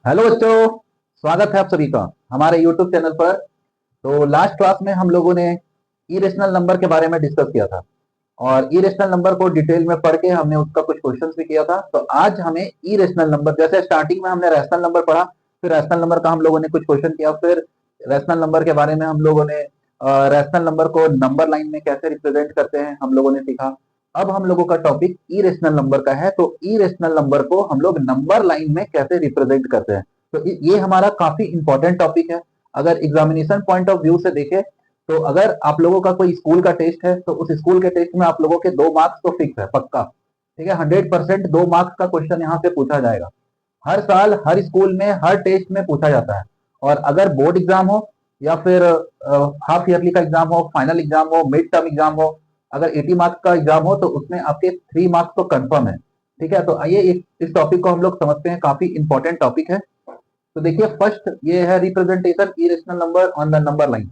Hello बच्चों, स्वागत है आप सभी का हमारे YouTube चैनल पर। तो लास्ट क्लास में हम लोगों ने इरेशनल नंबर के बारे में डिस्कस किया था और इरेशनल नंबर को डिटेल में पढ़ के हमने उसका कुछ क्वेश्चंस भी किया था। तो आज हमें इरेशनल नंबर, जैसे स्टार्टिंग में हमने रैशनल नंबर पढ़ा, फिर रैशनल नंबर का हम लोगों ने कुछ क्वेश्चन किया, फिर रैशनल नंबर के बारे में हम लोगों ने रैशनल नंबर को नंबर लाइन में कैसे रिप्रेजेंट करते हैं हम लोगों ने सीखा। अब हम लोगों का टॉपिक इरेशनल नंबर का है, तो इरेशनल नंबर को हम लोग नंबर लाइन में कैसे रिप्रेजेंट करते हैं। तो ये हमारा काफी इंपॉर्टेंट टॉपिक है। अगर एग्जामिनेशन पॉइंट ऑफ व्यू से देखें तो अगर आप लोगों का कोई स्कूल का टेस्ट है तो उस स्कूल के टेस्ट में आप लोगों के 2 मार्क्स तो फिक्स है, पक्का। ठीक है, 100% 2 मार्क्स का क्वेश्चन यहाँ से पूछा जाएगा। हर साल हर स्कूल में हर टेस्ट में पूछा जाता है। और अगर बोर्ड एग्जाम हो या फिर हाफ ईयरली का एग्जाम हो, फाइनल एग्जाम हो, मिड टर्म एग्जाम हो, अगर 80 मार्क्स का एग्जाम हो तो उसमें आपके 3 मार्क्स तो कंफर्म है। ठीक है, तो आइए इस टॉपिक को हम लोग समझते हैं, काफी इंपॉर्टेंट टॉपिक है। तो देखिए, फर्स्ट ये है representation irrational number on the number line.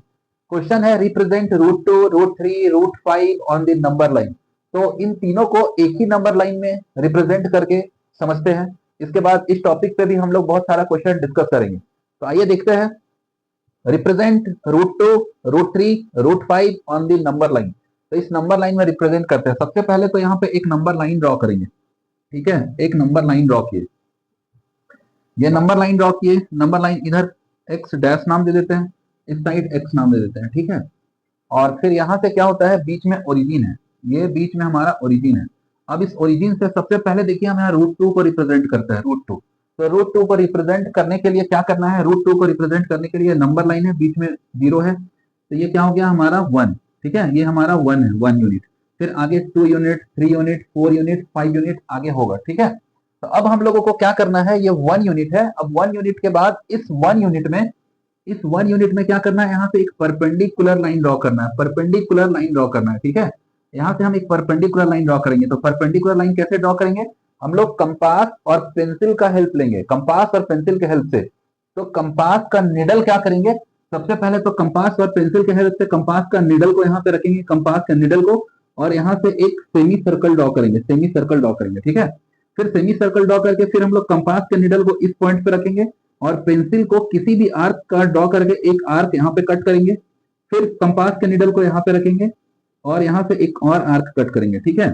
Question है represent √2, √3, √5 on the number line. तो इन तीनों को एक ही नंबर लाइन में रिप्रेजेंट करके समझते हैं। इसके बाद इस टॉपिक पे भी हम लोग बहुत सारा क्वेश्चन डिस्कस करेंगे। तो आइए देखते हैं, represent √2, √3, √5 on the number line. तो इस नंबर लाइन में रिप्रेजेंट करते हैं। सबसे पहले तो यहाँ पे एक नंबर लाइन ड्रॉ करेंगे। ठीक है, एक नंबर लाइन ड्रॉ किए, ये नंबर लाइन ड्रॉ किए। नंबर लाइन इधर एक्स डैश नाम दे देते हैं, इस साइड एक्स नाम दे देते हैं। ठीक है, और फिर यहाँ से क्या होता है, बीच में ओरिजिन है, ये बीच में हमारा ओरिजिन है। अब इस ओरिजिन से सबसे पहले देखिए हम यहाँ √2 को रिप्रेजेंट करते हैं, √2। तो √2 को रिप्रेजेंट करने के लिए क्या करना है, √2 को रिप्रेजेंट करने के लिए नंबर लाइन है, बीच में 0 है, तो ये क्या हो गया हमारा 1। ठीक है, ये हमारा 1 है, 1 यूनिट। फिर आगे 2 यूनिट, 3 यूनिट, 4 यूनिट, 5 यूनिट आगे होगा। ठीक है, तो अब हम लोगों को क्या करना है, ये 1 यूनिट है। अब 1 यूनिट के बाद इस 1 यूनिट में क्या करना है, यहाँ पे एक परपेंडिकुलर लाइन ड्रॉ करना है, परपेंडिकुलर लाइन ड्रॉ करना है। ठीक है, यहाँ से हम एक परपेंडिकुलर लाइन ड्रॉ करेंगे। तो परपेंडिकुलर लाइन कैसे ड्रॉ करेंगे, हम लोग कंपास और पेंसिल का हेल्प लेंगे, कंपास और पेंसिल के हेल्प से। तो कंपास का निडल क्या करेंगे, सबसे पहले तो कंपास और पेंसिल के हेल्प से कंपास का निडल को यहाँ पे रखेंगे, कंपास के निडल को, और यहाँ से एक सेमी सर्कल ड्रॉ करेंगे, सेमी सर्कल ड्रॉ करेंगे। ठीक है, फिर सेमी सर्कल ड्रॉ करके फिर हम लोग कंपास के निडल को इस पॉइंट पे रखेंगे और पेंसिल को किसी भी आर्क का ड्रॉ करके एक आर्क यहाँ पे कट करेंगे। फिर कंपास के निडल को यहाँ पे रखेंगे और यहाँ से एक और आर्क कट करेंगे। ठीक है,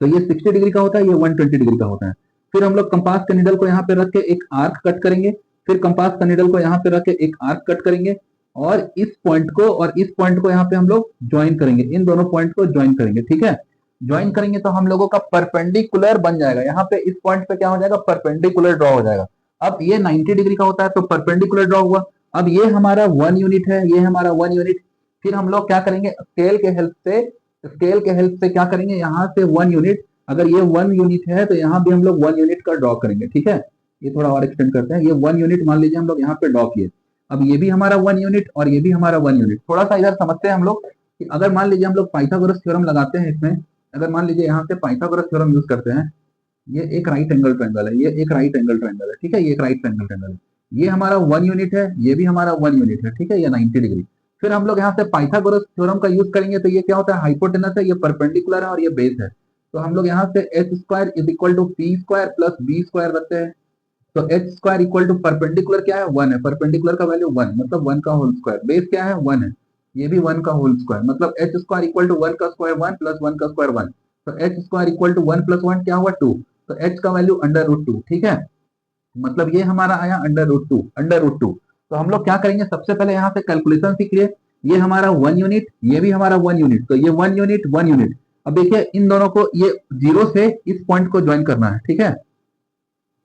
तो ये 60 डिग्री का होता है, ये 120 डिग्री का होता है। फिर हम लोग कंपास के निडल को यहाँ पे रख के एक आर्क कट करेंगे, फिर कंपास का निडल को यहाँ पे रख के एक आर्क कट करेंगे, और इस पॉइंट को और इस पॉइंट को यहाँ पे हम लोग ज्वाइन करेंगे, इन दोनों पॉइंट को ज्वाइन करेंगे। ठीक है, ज्वाइन करेंगे तो हम लोगों का परपेंडिकुलर बन जाएगा। यहाँ पे इस पॉइंट पे क्या हो जाएगा, परपेंडिकुलर ड्रॉ हो जाएगा। अब ये 90 डिग्री का होता है तो परपेंडिकुलर ड्रॉ हुआ। अब ये हमारा 1 यूनिट है, ये हमारा 1 यूनिट। फिर हम लोग क्या करेंगे, स्केल के हेल्प से क्या करेंगे, यहाँ से 1 यूनिट, अगर ये 1 यूनिट है तो यहाँ भी हम लोग 1 यूनिट का ड्रॉ करेंगे। ठीक है, ये थोड़ा और एक्सटेंड करते हैं, ये 1 यूनिट मान लीजिए हम लोग यहाँ पे ड्रॉ किए। अब ये भी हमारा 1 यूनिट और ये भी हमारा 1 यूनिट। थोड़ा सा इधर समझते हैं हम लोग कि अगर मान लीजिए हम लोग पाइथागोरस थ्योरम लगाते हैं इसमें, अगर मान लीजिए यहाँ से पाइथागोरस थ्योरम यूज करते हैं, ये एक राइट एंगल ट्रायंगल है, ये एक राइट एंगल ट्रायंगल है। ठीक है, ये एक राइट एंगल ट्रायंगल है, ये हमारा 1 यूनिट है, ये भी हमारा 1 यूनिट है। ठीक है, ये 90 डिग्री। फिर हम लोग यहाँ से पाइथागोरस थ्योरम का यूज करेंगे, तो ये क्या होता है, हाइपोटेनस है, ये परपेंडिकुलर है और ये बेस है। तो हम लोग यहाँ से H square is equal to P square plus B square रखते हैं। तो H square equal to perpendicular क्या है, 1 है, परपेंडिकुलर का वैल्यू 1, मतलब 1 का होल स्क्वायर, बेस क्या है 1 है, ये भी 1 का होल स्क्वायर, मतलब एच स्क्वायर इक्वल टू 1 का स्क्वायर 1 प्लस 1 का स्क्वायर 1। तो H square equal to 1 plus 1 क्या हुआ 2, तो एच का वैल्यू √2। ठीक है, मतलब ये हमारा आया √2, √2। तो हम लोग क्या करेंगे, सबसे पहले यहाँ से कैलकुलेशन सीख लिए, ये हमारा 1 यूनिट, ये भी हमारा 1 यूनिट, तो ये 1 यूनिट 1 यूनिट। अब देखिए इन दोनों को ये 0 से इस पॉइंट को ज्वाइन करना है। ठीक है,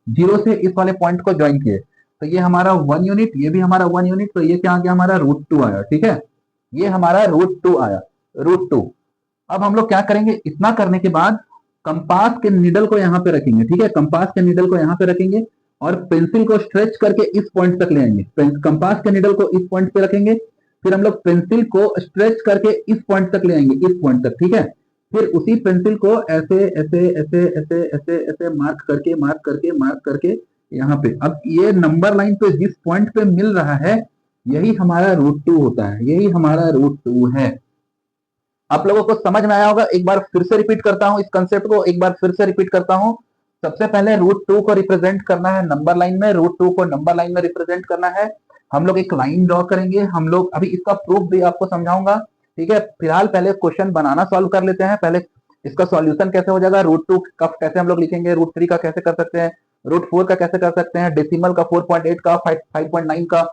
0 से इस वाले पॉइंट को ज्वाइन किए, तो ये हमारा 1 यूनिट, ये भी हमारा 1 यूनिट, तो ये क्या आ गया हमारा √2 आया। ठीक है, ये हमारा √2 आया, √2। अब हम लोग क्या करेंगे, इतना करने के बाद कंपास के निडल को यहाँ पे रखेंगे। ठीक है, कंपास के निडल को यहाँ पे रखेंगे और पेंसिल को स्ट्रेच करके इस पॉइंट तक ले आएंगे, कंपास के निडल को इस पॉइंट पे रखेंगे, फिर हम लोग पेंसिल को स्ट्रेच करके इस पॉइंट तक ले आएंगे, इस पॉइंट तक। ठीक है, फिर उसी पेंसिल को ऐसे ऐसे ऐसे ऐसे ऐसे ऐसे मार्क करके मार्क करके मार्क करके यहाँ पे, अब ये नंबर लाइन पे जिस पॉइंट पे मिल रहा है यही हमारा √2 होता है, यही हमारा √2 है। आप लोगों को समझ में आया होगा, एक बार फिर से रिपीट करता हूं, इस कंसेप्ट को एक बार फिर से रिपीट करता हूं। सबसे पहले रूट टू को रिप्रेजेंट करना है नंबर लाइन में, रूट टू को नंबर लाइन में रिप्रेजेंट करना है। हम लोग एक लाइन ड्रॉ करेंगे, हम लोग अभी इसका प्रूफ भी आपको समझाऊंगा, ठीक है। फिलहाल पहले क्वेश्चन बनाना सॉल्व कर लेते हैं। पहले इसका सॉल्यूशन कैसे हो जाएगा, रूट टू का कैसे हम लोग लिखेंगे, रूट थ्री का कैसे कर सकते हैं, रूट फोर का कैसे कर सकते हैं, डेसिमल का 4.8 का 5.9 का,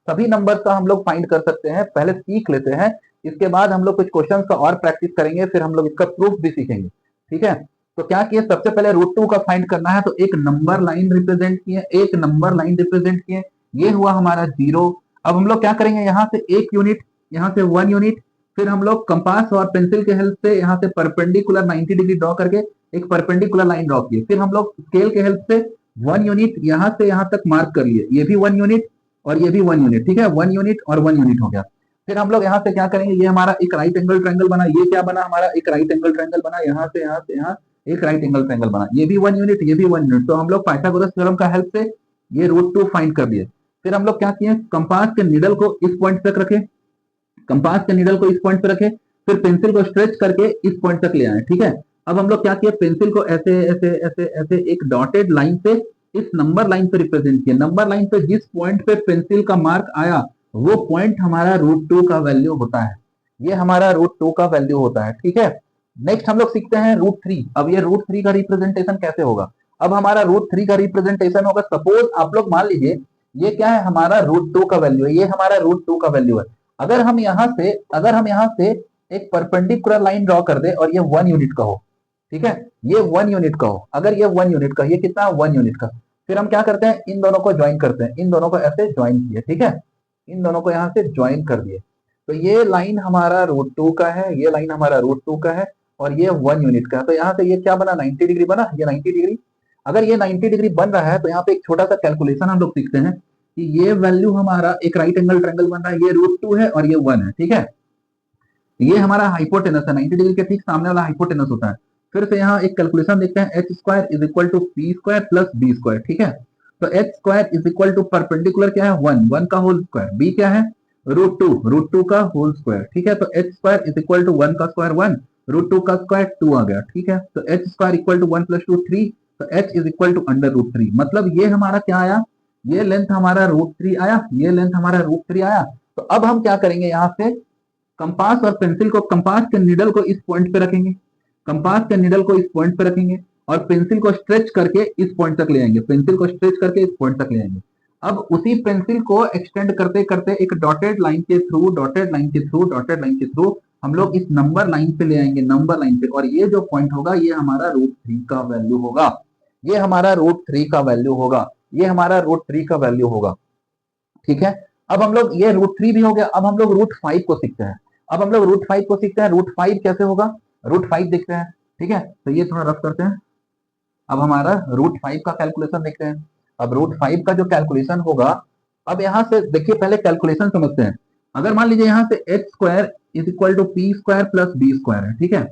सभी नंबर्स का हम लोग फाइंड कर सकते हैं। पहले सीख लेते हैं, इसके बाद हम लोग कुछ क्वेश्चंस का और प्रैक्टिस करेंगे, फिर हम लोग इसका प्रूफ भी सीखेंगे, ठीक है। तो क्या किए, सबसे पहले रूट टू का फाइंड करना है, तो एक नंबर लाइन रिप्रेजेंट किए, एक नंबर लाइन रिप्रेजेंट किए, ये हुआ हमारा 0। अब हम लोग क्या करेंगे, यहाँ से 1 यूनिट, यहाँ से 1 यूनिट, फिर हम लोग कंपास और पेंसिल के हेल्प से यहाँ से परपेंडिकुलर 90 डिग्री ड्रॉ करके एक परपेंडिकुलर लाइन ड्रॉ किए। फिर हम लोग स्केल के हेल्प से 1 यूनिट यहाँ से यहाँ तक मार्क कर लिए, ये भी 1 यूनिट और ये भी 1 यूनिट, ठीक है, 1 यूनिट और 1 यूनिट हो गया। फिर हम लोग यहाँ से क्या करेंगे, ये हमारा एक राइट एंगल ट्रायंगल बना, ये क्या बना हमारा एक राइट एंगल ट्रायंगल बना, यहाँ से यहाँ एक राइट एंगल ट्रायंगल बना, ये भी 1 यूनिट, ये भी 1 यूनिट। तो हम लोग पाइथागोरस थ्योरम का हेल्प से ये रूट टू फाइंड कर दिए। फिर हम लोग क्या किए, कंपास के निडल को इस पॉइंट तक रखे, कंपास के निडल को इस पॉइंट पे रखे, फिर पेंसिल को स्ट्रेच करके इस पॉइंट तक ले आए, ठीक है। अब हम लोग क्या किए, पेंसिल को ऐसे ऐसे ऐसे ऐसे एक डॉटेड लाइन से इस नंबर लाइन पे रिप्रेजेंट किया। नंबर लाइन पे जिस पॉइंट पे पेंसिल का मार्क आया वो पॉइंट हमारा रूट टू का वैल्यू होता है, ये हमारा रूट टू का वैल्यू होता है, ठीक है। नेक्स्ट हम लोग सीखते हैं रूट थ्री। अब ये रूट थ्री का रिप्रेजेंटेशन कैसे होगा, अब हमारा रूट थ्री का रिप्रेजेंटेशन होगा, सपोज आप लोग मान लीजिए ये क्या है, हमारा रूट टू का वैल्यू है, ये हमारा रूट टू का वैल्यू है। अगर हम यहाँ से एक परपेंडिकुलर लाइन ड्रॉ कर दे और ये 1 यूनिट का हो, ठीक है, ये 1 यूनिट का हो, अगर ये 1 यूनिट का, ये कितना 1 यूनिट का, फिर हम क्या करते हैं, इन दोनों को ज्वाइन करते हैं, इन दोनों को ऐसे ज्वाइन किए, ठीक है, इन दोनों को यहाँ से ज्वाइन कर दिए। तो ये लाइन हमारा रूट टू का है, ये लाइन हमारा रूट टू का है और ये 1 यूनिट का है। तो यहाँ से ये क्या बना, 90 डिग्री बना, ये 90 डिग्री। अगर ये 90 डिग्री बन रहा है तो यहाँ पे एक छोटा सा कैलकुलेशन हम लोग सीखते हैं कि ये वैल्यू हमारा एक राइट एंगल ट्रायंगल बन रहा है, ये रूट टू है और ये 1 है, ठीक है। ये हमारा हाइपोटेनस है, 90 डिग्री के ठीक सामने वाला हाइपोटेनस होता है। फिर से यहाँ एक कैलकुलेशन देखते हैं, H square is equal to P square plus B square, ठीक है। तो H square is equal to perpendicular क्या है 1 का होल स्क्वायर, बी क्या है रूट टू का होल स्क्वायर, ठीक है। तो H square is equal to 1 का स्क्वायर 1, रूट टू का स्क्वायर 2 आ गया, ठीक है। तो H square equal to 1 plus 2 3, तो H is equal to under root 3। मतलब ये हमारा क्या आया, ये लेंथ हमारा रूट 3 आया, ये लेंथ हमारा रूट 3 आया। तो अब हम क्या करेंगे, यहाँ से कंपास और पेंसिल को, कंपास के निडल को इस पॉइंट पे रखेंगे, कंपास के निडल को इस पॉइंट पे रखेंगे और पेंसिल को स्ट्रेच करके इस पॉइंट तक ले आएंगे, पेंसिल को स्ट्रेच करके इस पॉइंट तक ले आएंगे। अब उसी पेंसिल को एक्सटेंड करते करते एक डॉटेड लाइन के थ्रू, डॉटेड लाइन के थ्रू, डॉटेड लाइन के थ्रू हम लोग इस नंबर लाइन पे ले आएंगे, नंबर लाइन पे, और ये जो पॉइंट होगा ये हमारा रूट 3 का वैल्यू होगा, ये हमारा रूट 3 का वैल्यू होगा, ये हमारा रूट 3 का वैल्यू होगा, ठीक है। अब हम लोग ये रूट 3 भी हो गया, अब हम लोग रूट 5 को सीखते हैं। अब हम लोग रूट 5 को सीखते हैं, रूट 5 कैसे होगा, रूट 5 देखते हैं, ठीक है। तो ये थोड़ा रफ करते हैं। अब हमारा रूट 5 का कैलकुलेशन देखते हैं। अब रूट 5 का जो कैलकुलेशन होगा, अब यहाँ से देखिए पहले कैलकुलेशन समझते हैं। अगर मान लीजिए यहाँ से H square is equal to P square plus B square है, ठीक है।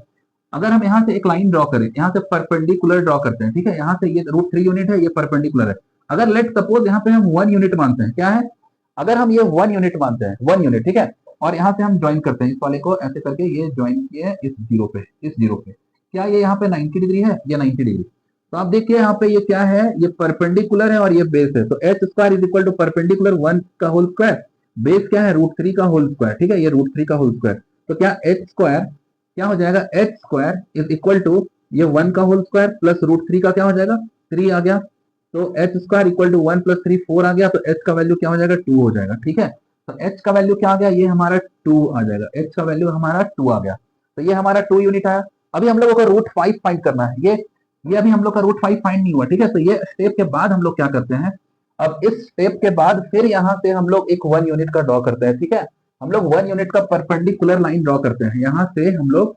अगर हम यहाँ से एक लाइन ड्रॉ करें, यहाँ से परपेंडिकुलर ड्रॉ करते हैं, ठीक है, यहाँ से ये रूट 3 यूनिट है, ये परपेंडिकुलर है। अगर लेट सपोज यहाँ पे हम 1 यूनिट मानते हैं, क्या है, अगर हम ये 1 यूनिट मानते हैं, 1 यूनिट, ठीक है, और यहाँ से हम ज्वाइन करते हैं इस वाले को ऐसे करके, ये ज्वाइन किए इस जीरो पे, इस जीरो पे, क्या ये यहाँ पे 90 डिग्री है, ये 90 डिग्री। तो आप देखिए यहाँ पे ये क्या है, ये परपेंडिकुलर है और ये बेस है। तो H square is equal to perpendicular 1 का होल स्क्वायर, बेस क्या है रूट 3 का होल स्क्वायर, ठीक है, ये रूट 3 का होल स्क्वायर। तो क्या एच स्क्वायर क्या हो जाएगा, H square is equal to ये 1 का होल स्क्वायर प्लस रूट 3 का क्या हो जाएगा 3 आ गया। तो H square equal to 1 plus 3 4 आ गया। तो एच का वैल्यू क्या हो जाएगा 2 हो जाएगा, ठीक है। तो एच का वैल्यू क्या आ गया, ये हमारा 2 आ जाएगा, एच का वैल्यू हमारा 2 आ गया। तो ये हमारा 2 यूनिट आया। अभी हम लोगों को रूट 5 फाइंड करना है, ये अभी हम लोग का रूट 5 फाइंड नहीं हुआ, ठीक है। तो ये स्टेप के बाद हम लोग क्या करते हैं, अब इस स्टेप के बाद फिर यहाँ से हम लोग एक 1 यूनिट का ड्रॉ करते हैं, ठीक है। हम लोग 1 यूनिट का परपेंडिकुलर लाइन ड्रॉ करते हैं, यहाँ से हम लोग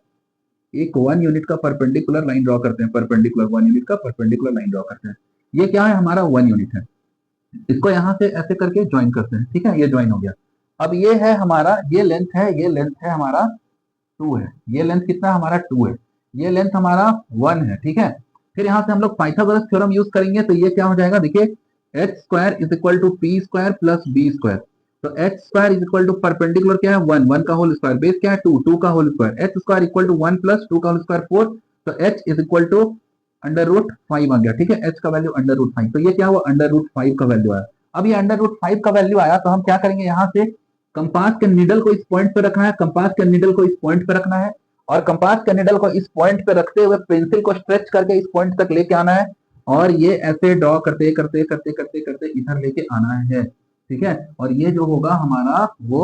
एक 1 यूनिट का परपेंडिकुलर लाइन ड्रॉ करते हैं, परपेंडिकुलर 1 यूनिट का परपेंडिकुलर लाइन ड्रॉ करते हैं। ये क्या है, हमारा 1 यूनिट है। इसको यहाँ से ऐसे करके ज्वाइन करते हैं, ठीक है, ये ज्वाइन हो गया। अब ये है हमारा, ये लेंथ है, ये लेंथ है हमारा 2 है, ये लेंथ कितना हमारा 2 है, ये लेंथ हमारा 1 है, ठीक है। फिर यहाँ से हम लोग पाइथागोरस थ्योरम यूज करेंगे। तो ये क्या हो जाएगा, देखिए H square is equal to P square plus B square. तो H square is equal to perpendicular क्या है 1 का होल स्क्वायर, बेस क्या है 2 का whole square, H square equal to 1 plus 2 का होल स्क्वायर 4। तो एच इज इक्वल टू √5 आ गया, ठीक है, h का वैल्यू √5। तो ये क्या हुआ, √5 का वैल्यू आया। अब ये √5 का वैल्यू आया तो हम क्या करेंगे, यहाँ से कंपास के नीडल को इस पॉइंट पे रखना है, कंपास के नीडल को इस पॉइंट पे रखना है, और कंपास के नीडल को इस पॉइंट पे रखते हुए पेंसिल को स्ट्रेच करके इस पॉइंट तक लेके आना है, और ये ऐसे ड्रॉ करते करते करते करते करते इधर लेके आना है, ठीक है। और ये जो होगा हमारा वो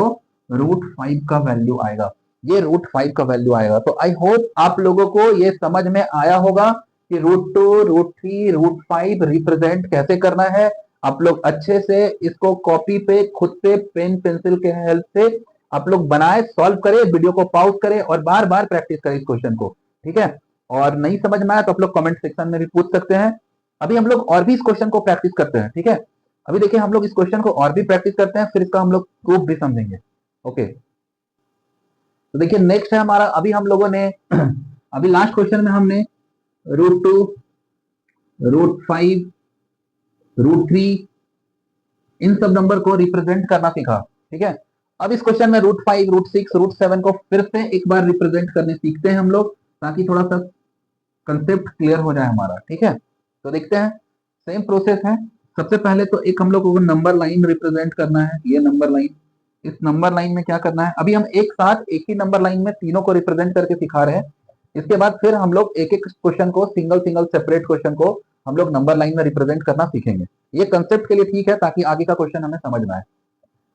√5 का वैल्यू आएगा, ये √5 का वैल्यू आएगा। तो आई होप आप लोगों को ये समझ में आया होगा कि √2, √3, √5 रिप्रेजेंट कैसे करना है। आप लोग अच्छे से इसको कॉपी पे खुद से पेन पेंसिल के हेल्प से आप लोग बनाए, सॉल्व करें, वीडियो को पॉज करें और बार बार प्रैक्टिस करें इस क्वेश्चन को, ठीक है। और नहीं समझ में आया तो आप लोग कमेंट सेक्शन में भी पूछ सकते हैं। अभी हम लोग और भी इस क्वेश्चन को प्रैक्टिस करते हैं, ठीक है। अभी देखिए हम लोग इस क्वेश्चन को और भी प्रैक्टिस करते हैं, फिर इसका हम लोग प्रूफ भी समझेंगे, ओके। तो देखिए नेक्स्ट है हमारा, अभी हम लोगों ने अभी लास्ट क्वेश्चन में हमने √2, √5, √3 इन सब नंबर को रिप्रेजेंट करना सीखा, ठीक है। अब इस क्वेश्चन में √5, √6, √7 को फिर से एक बार रिप्रेजेंट करने सीखते हैं हम लोग, ताकि थोड़ा सा कंसेप्ट क्लियर हो जाए हमारा, ठीक है। तो देखते हैं, सेम प्रोसेस है। सबसे पहले तो एक हम लोग को नंबर लाइन रिप्रेजेंट करना है, ये नंबर लाइन। इस नंबर लाइन में क्या करना है, अभी हम एक साथ एक ही नंबर लाइन में तीनों को रिप्रेजेंट करके सिखा रहे हैं। इसके बाद फिर हम लोग एक एक क्वेश्चन को, सिंगल सिंगल सेपरेट क्वेश्चन को हम लोग नंबर लाइन में रिप्रेजेंट करना सीखेंगे। ये कंसेप्ट के लिए ठीक है, ताकि आगे का क्वेश्चन हमें समझ में आए।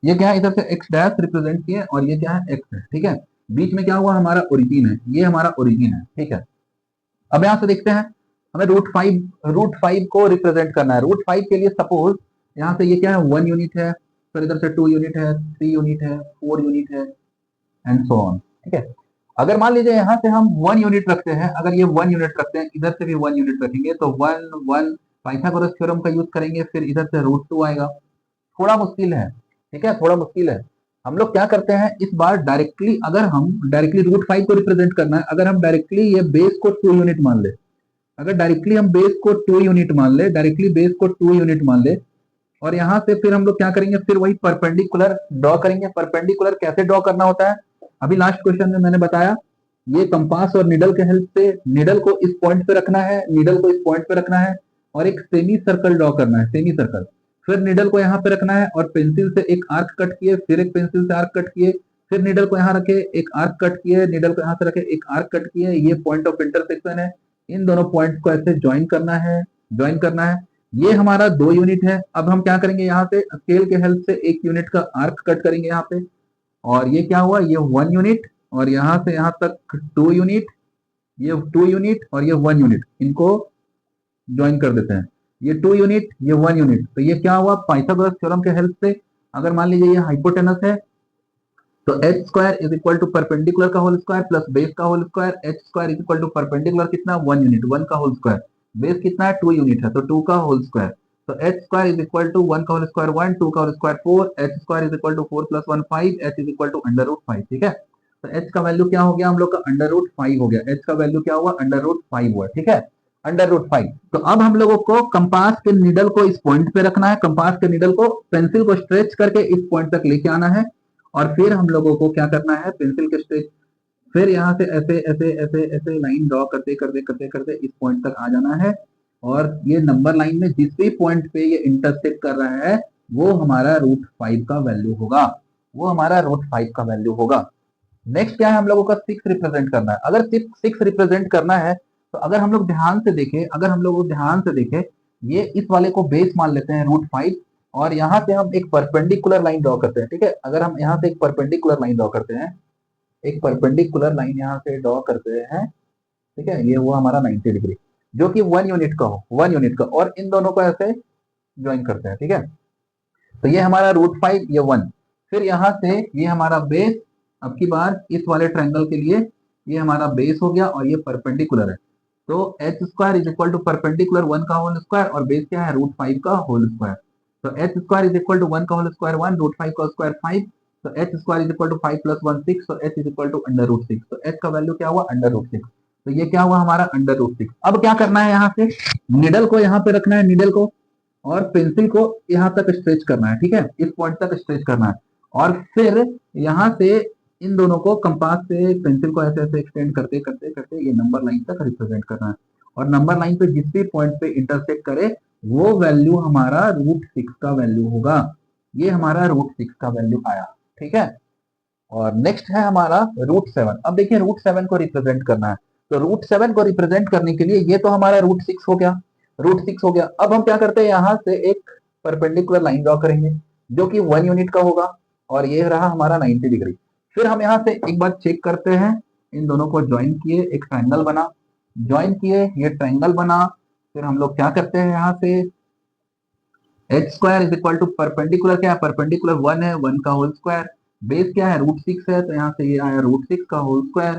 ये क्या है, इधर से एक्स डैश रिप्रेजेंट किए और ये क्या है, एक्स है, ठीक है। बीच में क्या हुआ, हमारा ओरिजिन है, ये हमारा ओरिजिन है, ठीक है। अब यहां से देखते हैं, हमें √5 को रिप्रेजेंट करना है। √5 के लिए सपोज यहां से ये क्या है, 1 यूनिट है, फिर इधर से 2 यूनिट है, 3 यूनिट है, 4 यूनिट है, एंड सो ऑन, ठीक है। अगर मान लीजिए यहां से हम 1 यूनिट रखते हैं, अगर ये 1 यूनिट रखते हैं, इधर से भी 1 यूनिट रखेंगे, तो 1 1 पाइथागोरस थ्योरम का यूज करेंगे, फिर इधर से √2 आएगा। थोड़ा मुश्किल है, ठीक है, थोड़ा मुश्किल है। हम लोग क्या करते हैं, इस बार डायरेक्टली, अगर हम डायरेक्टली √5 को रिप्रेजेंट करना है, अगर हम डायरेक्टली ये बेस को 2 यूनिट मान ले, अगर डायरेक्टली हम बेस को 2 यूनिट मान ले, डायरेक्टली बेस को 2 यूनिट मान ले, और यहां से फिर हम लोग क्या करेंगे, फिर वही परपेंडिकुलर ड्रॉ करेंगे। परपेंडिकुलर कैसे ड्रॉ करना होता है, अभी लास्ट क्वेश्चन में मैंने बताया, ये कंपास और नीडल के हेल्प से नीडल को इस पॉइंट पे रखना है, नीडल को इस पॉइंट पे रखना है, और एक सेमी सर्कल ड्रॉ करना है, सेमी सर्कल। फिर नीडल को यहाँ पे रखना है और पेंसिल से एक आर्क कट किए, फिर एक पेंसिल से आर्क कट किए, फिर नीडल को यहाँ रखे, एक आर्क कट किए, नीडल को यहाँ से रखे, एक आर्क कट किए, ये पॉइंट ऑफ इंटरसेक्शन है। इन दोनों पॉइंट्स को ऐसे ज्वाइन करना है, ज्वाइन करना है। ये हमारा 2 यूनिट है। अब हम क्या करेंगे, यहाँ से स्केल के हेल्प से 1 यूनिट का आर्क कट करेंगे यहाँ पे, और ये क्या हुआ, ये 1 यूनिट, और यहाँ से यहाँ तक 2 यूनिट, ये 2 यूनिट और ये 1 यूनिट, इनको ज्वाइन कर देते हैं। ये 2 यूनिट, ये 1 यूनिट, तो ये क्या हुआ, पाइथागोरस थ्योरम के हेल्प से, अगर मान लीजिए ये हाइपोटेनस है, तो h square is equal to perpendicular का होल स्क्वायर प्लस बेस का whole square, h square is equal to perpendicular कितना, 1 यूनिट, 1 का होल स्क्वायर, बेस कितना है, 2 यूनिट है, तो 2 का होल स्क्वायर। तो h square is equal to 1 का होल स्क्वायर 1, 2 का whole square 4, h square is equal to 4 plus 1 5, h is equal to √5, ठीक है। तो h का वैल्यू क्या हो गया हम लोग का, √5 हो गया। h का वैल्यू क्या हुआ, √5 हुआ, ठीक है, √5। तो अब हम लोगों को कंपास के नीडल को इस पॉइंट पे रखना है, कंपास के नीडल को पेंसिल को स्ट्रेच करके इस पॉइंट तक लेके आना है, और फिर हम लोगों को क्या करना है, पेंसिल के स्ट्रेच, फिर यहाँ से ऐसे ऐसे ऐसे ऐसे लाइन ड्रॉ करते करते करते करते इस पॉइंट तक आ जाना है, और ये नंबर लाइन में जिस भी पॉइंट पे ये इंटरसेक्ट कर रहा है, वो हमारा √5 का वैल्यू होगा, वो हमारा √5 का वैल्यू होगा। नेक्स्ट क्या है, हम लोगों का 6 रिप्रेजेंट करना है। अगर 6 रिप्रेजेंट करना है, तो अगर हम लोग ध्यान से देखें, अगर हम लोग ध्यान से देखें, ये इस वाले को बेस मान लेते हैं √5, और यहाँ से हम एक परपेंडिकुलर लाइन ड्रॉ करते हैं, ठीक है। अगर हम यहाँ से एक परपेंडिकुलर लाइन ड्रॉ करते हैं, एक परपेंडिकुलर लाइन यहाँ से ड्रॉ करते हैं, ठीक है, ये हुआ हमारा 90 डिग्री, जो कि 1 यूनिट का हो, 1 यूनिट का, और इन दोनों को ऐसे ज्वाइन करते हैं, ठीक है। तो ये हमारा √5, ये 1, फिर यहाँ से ये हमारा बेस, अब की बार इस वाले ट्रायंगल के लिए ये हमारा बेस हो गया, और ये परपेंडिकुलर है, तो h square is equal to perpendicular 1 का होल स्क्वायर, और बेस क्या है, √5 का होल स्क्वायर। तो h square is equal to 1 का होल स्क्वायर 1, √5 का स्क्वायर 5, तो h square is equal to 5 plus 1 6, तो h इज इक्वल टू √6, तो h का वैल्यू क्या हुआ, √6। तो ये क्या हुआ हमारा √6। अब क्या करना है, यहाँ से निडल को यहाँ पे रखना है, निडल को, और पेंसिल को यहाँ तक स्ट्रेच करना है, ठीक है, इस पॉइंट तक स्ट्रेच करना है, और फिर यहाँ से इन दोनों को कंपास से पेंसिल को ऐसे ऐसे एक्सटेंड करते करते करते ये नंबर लाइन तक रिप्रेजेंट करना है। और नंबर लाइन पे जिस भी पॉइंट पे इंटरसेक्ट करे वो वैल्यू हमारा √6 का वैल्यू होगा। ये हमारा √6 का वैल्यू आया, ठीक है। और नेक्स्ट है हमारा √7। अब देखिए √7 को रिप्रेजेंट करना है, तो √7 को रिप्रेजेंट करने के लिए ये तो हमारा √6 हो गया, √6 हो गया। अब हम क्या करते हैं, यहाँ से एक परपेंडिकुलर लाइन ड्रॉ करेंगे जो कि 1 यूनिट का होगा, और ये रहा हमारा 90 डिग्री। फिर हम यहाँ से एक बार चेक करते हैं, इन दोनों को ज्वाइन किए, एक ट्रायंगल बना, ज्वाइन किए, ये ट्रायंगल बना। फिर हम लोग क्या करते हैं, यहाँ से h² is equal to perpendicular, क्या है परपेंडिकुलर 1 है, 1 का होल स्क्वायर, बेस क्या है √6 है, तो यहाँ से ये आया √6 का होल स्क्वायर,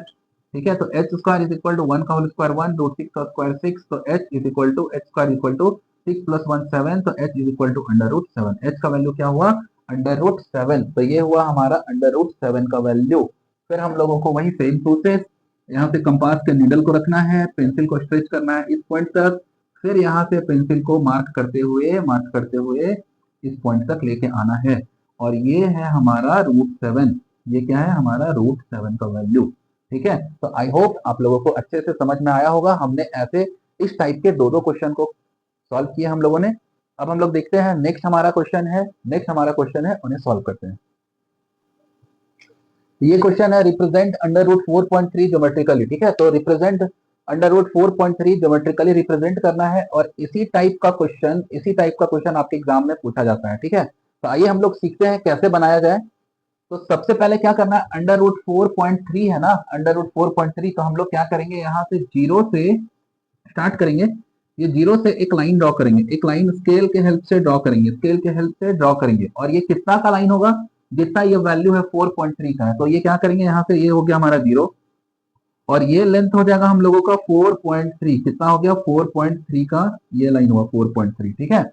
ठीक है। तो h² इज इक्वल टू 1 का होल स्क्वायर 1, √6 का स्क्वायर 6, तो h is equal to h² equal to 6 + 1 7, तो h is equal to √7। h का वैल्यू क्या हुआ, √7, तो ये हुआ हमारा √7 का वैल्यू। फिर हम लोगों को वही सेम प्रोसेस, यहाँ पे कंपास के नीडल को रखना है, पेंसिल को स्ट्रेच करना है इस पॉइंट तक, फिर यहाँ से पेंसिल को मार्क करते हुए इस पॉइंट तक लेके आना है, और ये है हमारा √7। ये क्या है हमारा √7 का वैल्यू, ठीक है। तो आई होप आप लोगों को अच्छे से समझ में आया होगा। हमने ऐसे इस टाइप के दो क्वेश्चन को सॉल्व किए हम लोगों ने। अब हम लोग देखते हैं नेक्स्ट हमारा क्वेश्चन है, उन्हें सॉल्व करते हैं। ये क्वेश्चन है रिप्रेजेंट √4.3 ज्योमेट्रिकली, ठीक है। तो रिप्रेजेंट √4.3 ज्योमेट्रिकली रिप्रेजेंट करना है, और इसी टाइप का क्वेश्चन आपके एग्जाम में पूछा जाता है, ठीक है। तो आइए हम लोग सीखते हैं कैसे बनाया जाए। तो सबसे पहले क्या करना है, √4.3 है ना, √4.3, तो हम लोग क्या करेंगे, यहाँ से 0 से स्टार्ट करेंगे, ये 0 से एक लाइन ड्रॉ करेंगे, एक लाइन स्केल के हेल्प से ड्रॉ करेंगे, और ये कितना का लाइन होगा, जितना ये वैल्यू है 4.3 का है, तो ये क्या करेंगे, यहाँ से ये हो गया हमारा 0, और ये लेंथ हो जाएगा हम लोगों का 4.3, कितना हो गया 4.3 का, ये लाइन हुआ 4.3, ठीक है।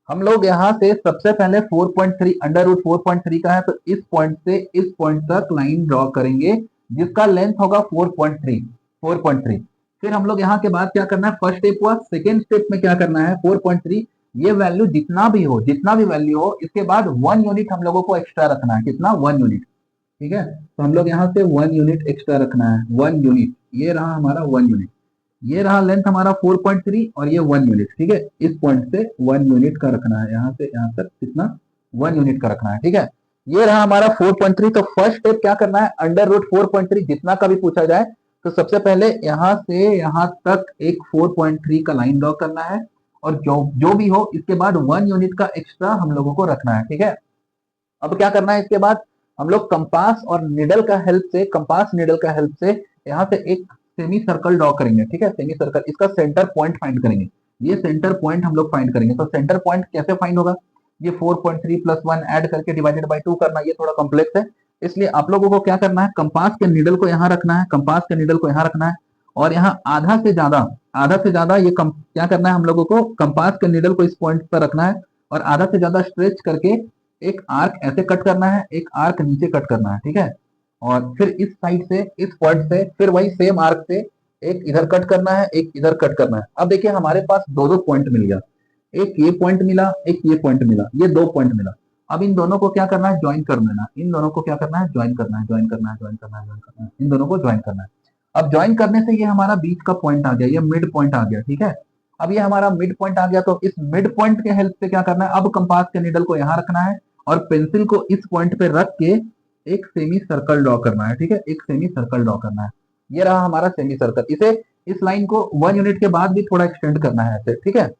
हम लोग यहाँ से सबसे पहले 4.3 √4.3 का है, तो इस पॉइंट से इस पॉइंट तक लाइन ड्रॉ करेंगे जिसका लेंथ होगा 4.3। फिर हम लोग यहाँ के बाद क्या करना है, फर्स्ट स्टेप हुआ, सेकेंड स्टेप में क्या करना है, 4.3 ये वैल्यू जितना भी वैल्यू हो, इसके बाद 1 यूनिट हम लोगों को एक्स्ट्रा रखना है, कितना 1 यूनिट, ठीक है। तो हम लोग यहाँ से 1 यूनिट एक्स्ट्रा रखना है, 1 यूनिट, ये रहा हमारा 1 यूनिट, ये रहा लेंथ हमारा 4.3, और ये 1 यूनिट, ठीक है। इस पॉइंट से 1 यूनिट का रखना है, यहाँ से यहाँ तक कितना 1 यूनिट का रखना है, ठीक है। ये रहा हमारा 4.3। तो फर्स्ट स्टेप क्या करना है, √4.3 जितना का भी पूछा जाए, तो सबसे पहले यहाँ से यहाँ तक एक 4.3 का लाइन ड्रॉ करना है, और जो भी हो इसके बाद 1 यूनिट का एक्स्ट्रा हम लोगों को रखना है, ठीक है। अब क्या करना है, इसके बाद हम लोग कंपास नीडल का हेल्प से यहाँ से एक सेमी सर्कल ड्रॉ करेंगे, ठीक है। सेमी सर्कल, इसका सेंटर पॉइंट फाइंड करेंगे, ये सेंटर पॉइंट हम लोग फाइंड करेंगे। तो सेंटर पॉइंट कैसे फाइंड होगा, ये 4.3 + 1 ऐड करके डिवाइडेड बाय 2 करना, ये थोड़ा कॉम्प्लेक्स है, इसलिए आप लोगों को क्या करना है, कंपास के नीडल को यहाँ रखना है, और यहाँ आधा से ज्यादा ये क्या करना है, हम लोगों को कंपास के नीडल को इस पॉइंट पर रखना है, और आधा से ज्यादा स्ट्रेच करके एक आर्क ऐसे कट करना है, एक आर्क नीचे कट करना है, ठीक है। और फिर इस साइड से, इस पॉइंट से, फिर वही सेम आर्क से एक इधर कट करना है, एक इधर कट करना है। अब देखिए हमारे पास दो पॉइंट मिल गया, एक ये पॉइंट मिला, एक ये पॉइंट मिला, ये 2 पॉइंट मिला। अब इन दोनों को क्या करना है, ज्वाइन कर देना, इन दोनों को क्या करना है, ज्वाइन करना है, इन दोनों को ज्वाइन करना है। अब ज्वाइन करने से ये हमारा बीच का पॉइंट आ गया, ये मिड पॉइंट आ गया, ठीक है। अब ये हमारा मिड पॉइंट आ गया, तो इस मिड पॉइंट के हेल्प से क्या करना है, अब कंपास के नीडल को यहाँ रखना है, और पेंसिल को इस पॉइंट पे रख के एक सेमी सर्कल ड्रॉ करना है, ठीक है, एक सेमी सर्कल ड्रॉ करना है। ये रहा हमारा सेमी सर्कल, इसे इस लाइन को 1 यूनिट के बाद भी थोड़ा एक्सटेंड करना है ऐसे, ठीक है।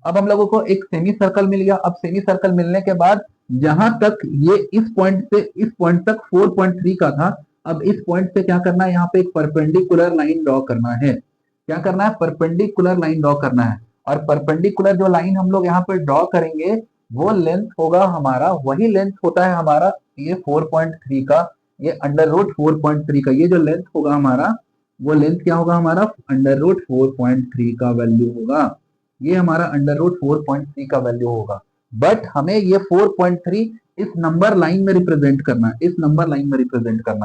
अब हम लोगों को एक सेमी सर्कल मिल गया। अब सेमी सर्कल मिलने के बाद जहां तक ये इस पॉइंट से इस पॉइंट तक 4.3 का था, अब इस पॉइंट से क्या करना है, यहाँ पे एक परपेंडिकुलर लाइन ड्रॉ करना है। क्या करना है, परपेंडिकुलर लाइन ड्रॉ करना है, और परपेंडिकुलर जो लाइन हम लोग यहाँ पे ड्रॉ करेंगे वो लेंथ होगा हमारा, वही लेंथ होता है हमारा ये 4.3 का, ये √4.3 का, ये जो लेंथ होगा हमारा, वो लेंथ क्या होगा हमारा, √4.3 का वैल्यू होगा, ये हमारा √4.3 का वैल्यू होगा। बट हमें ये 4.3 इस नंबर लाइन में रिप्रेजेंट करना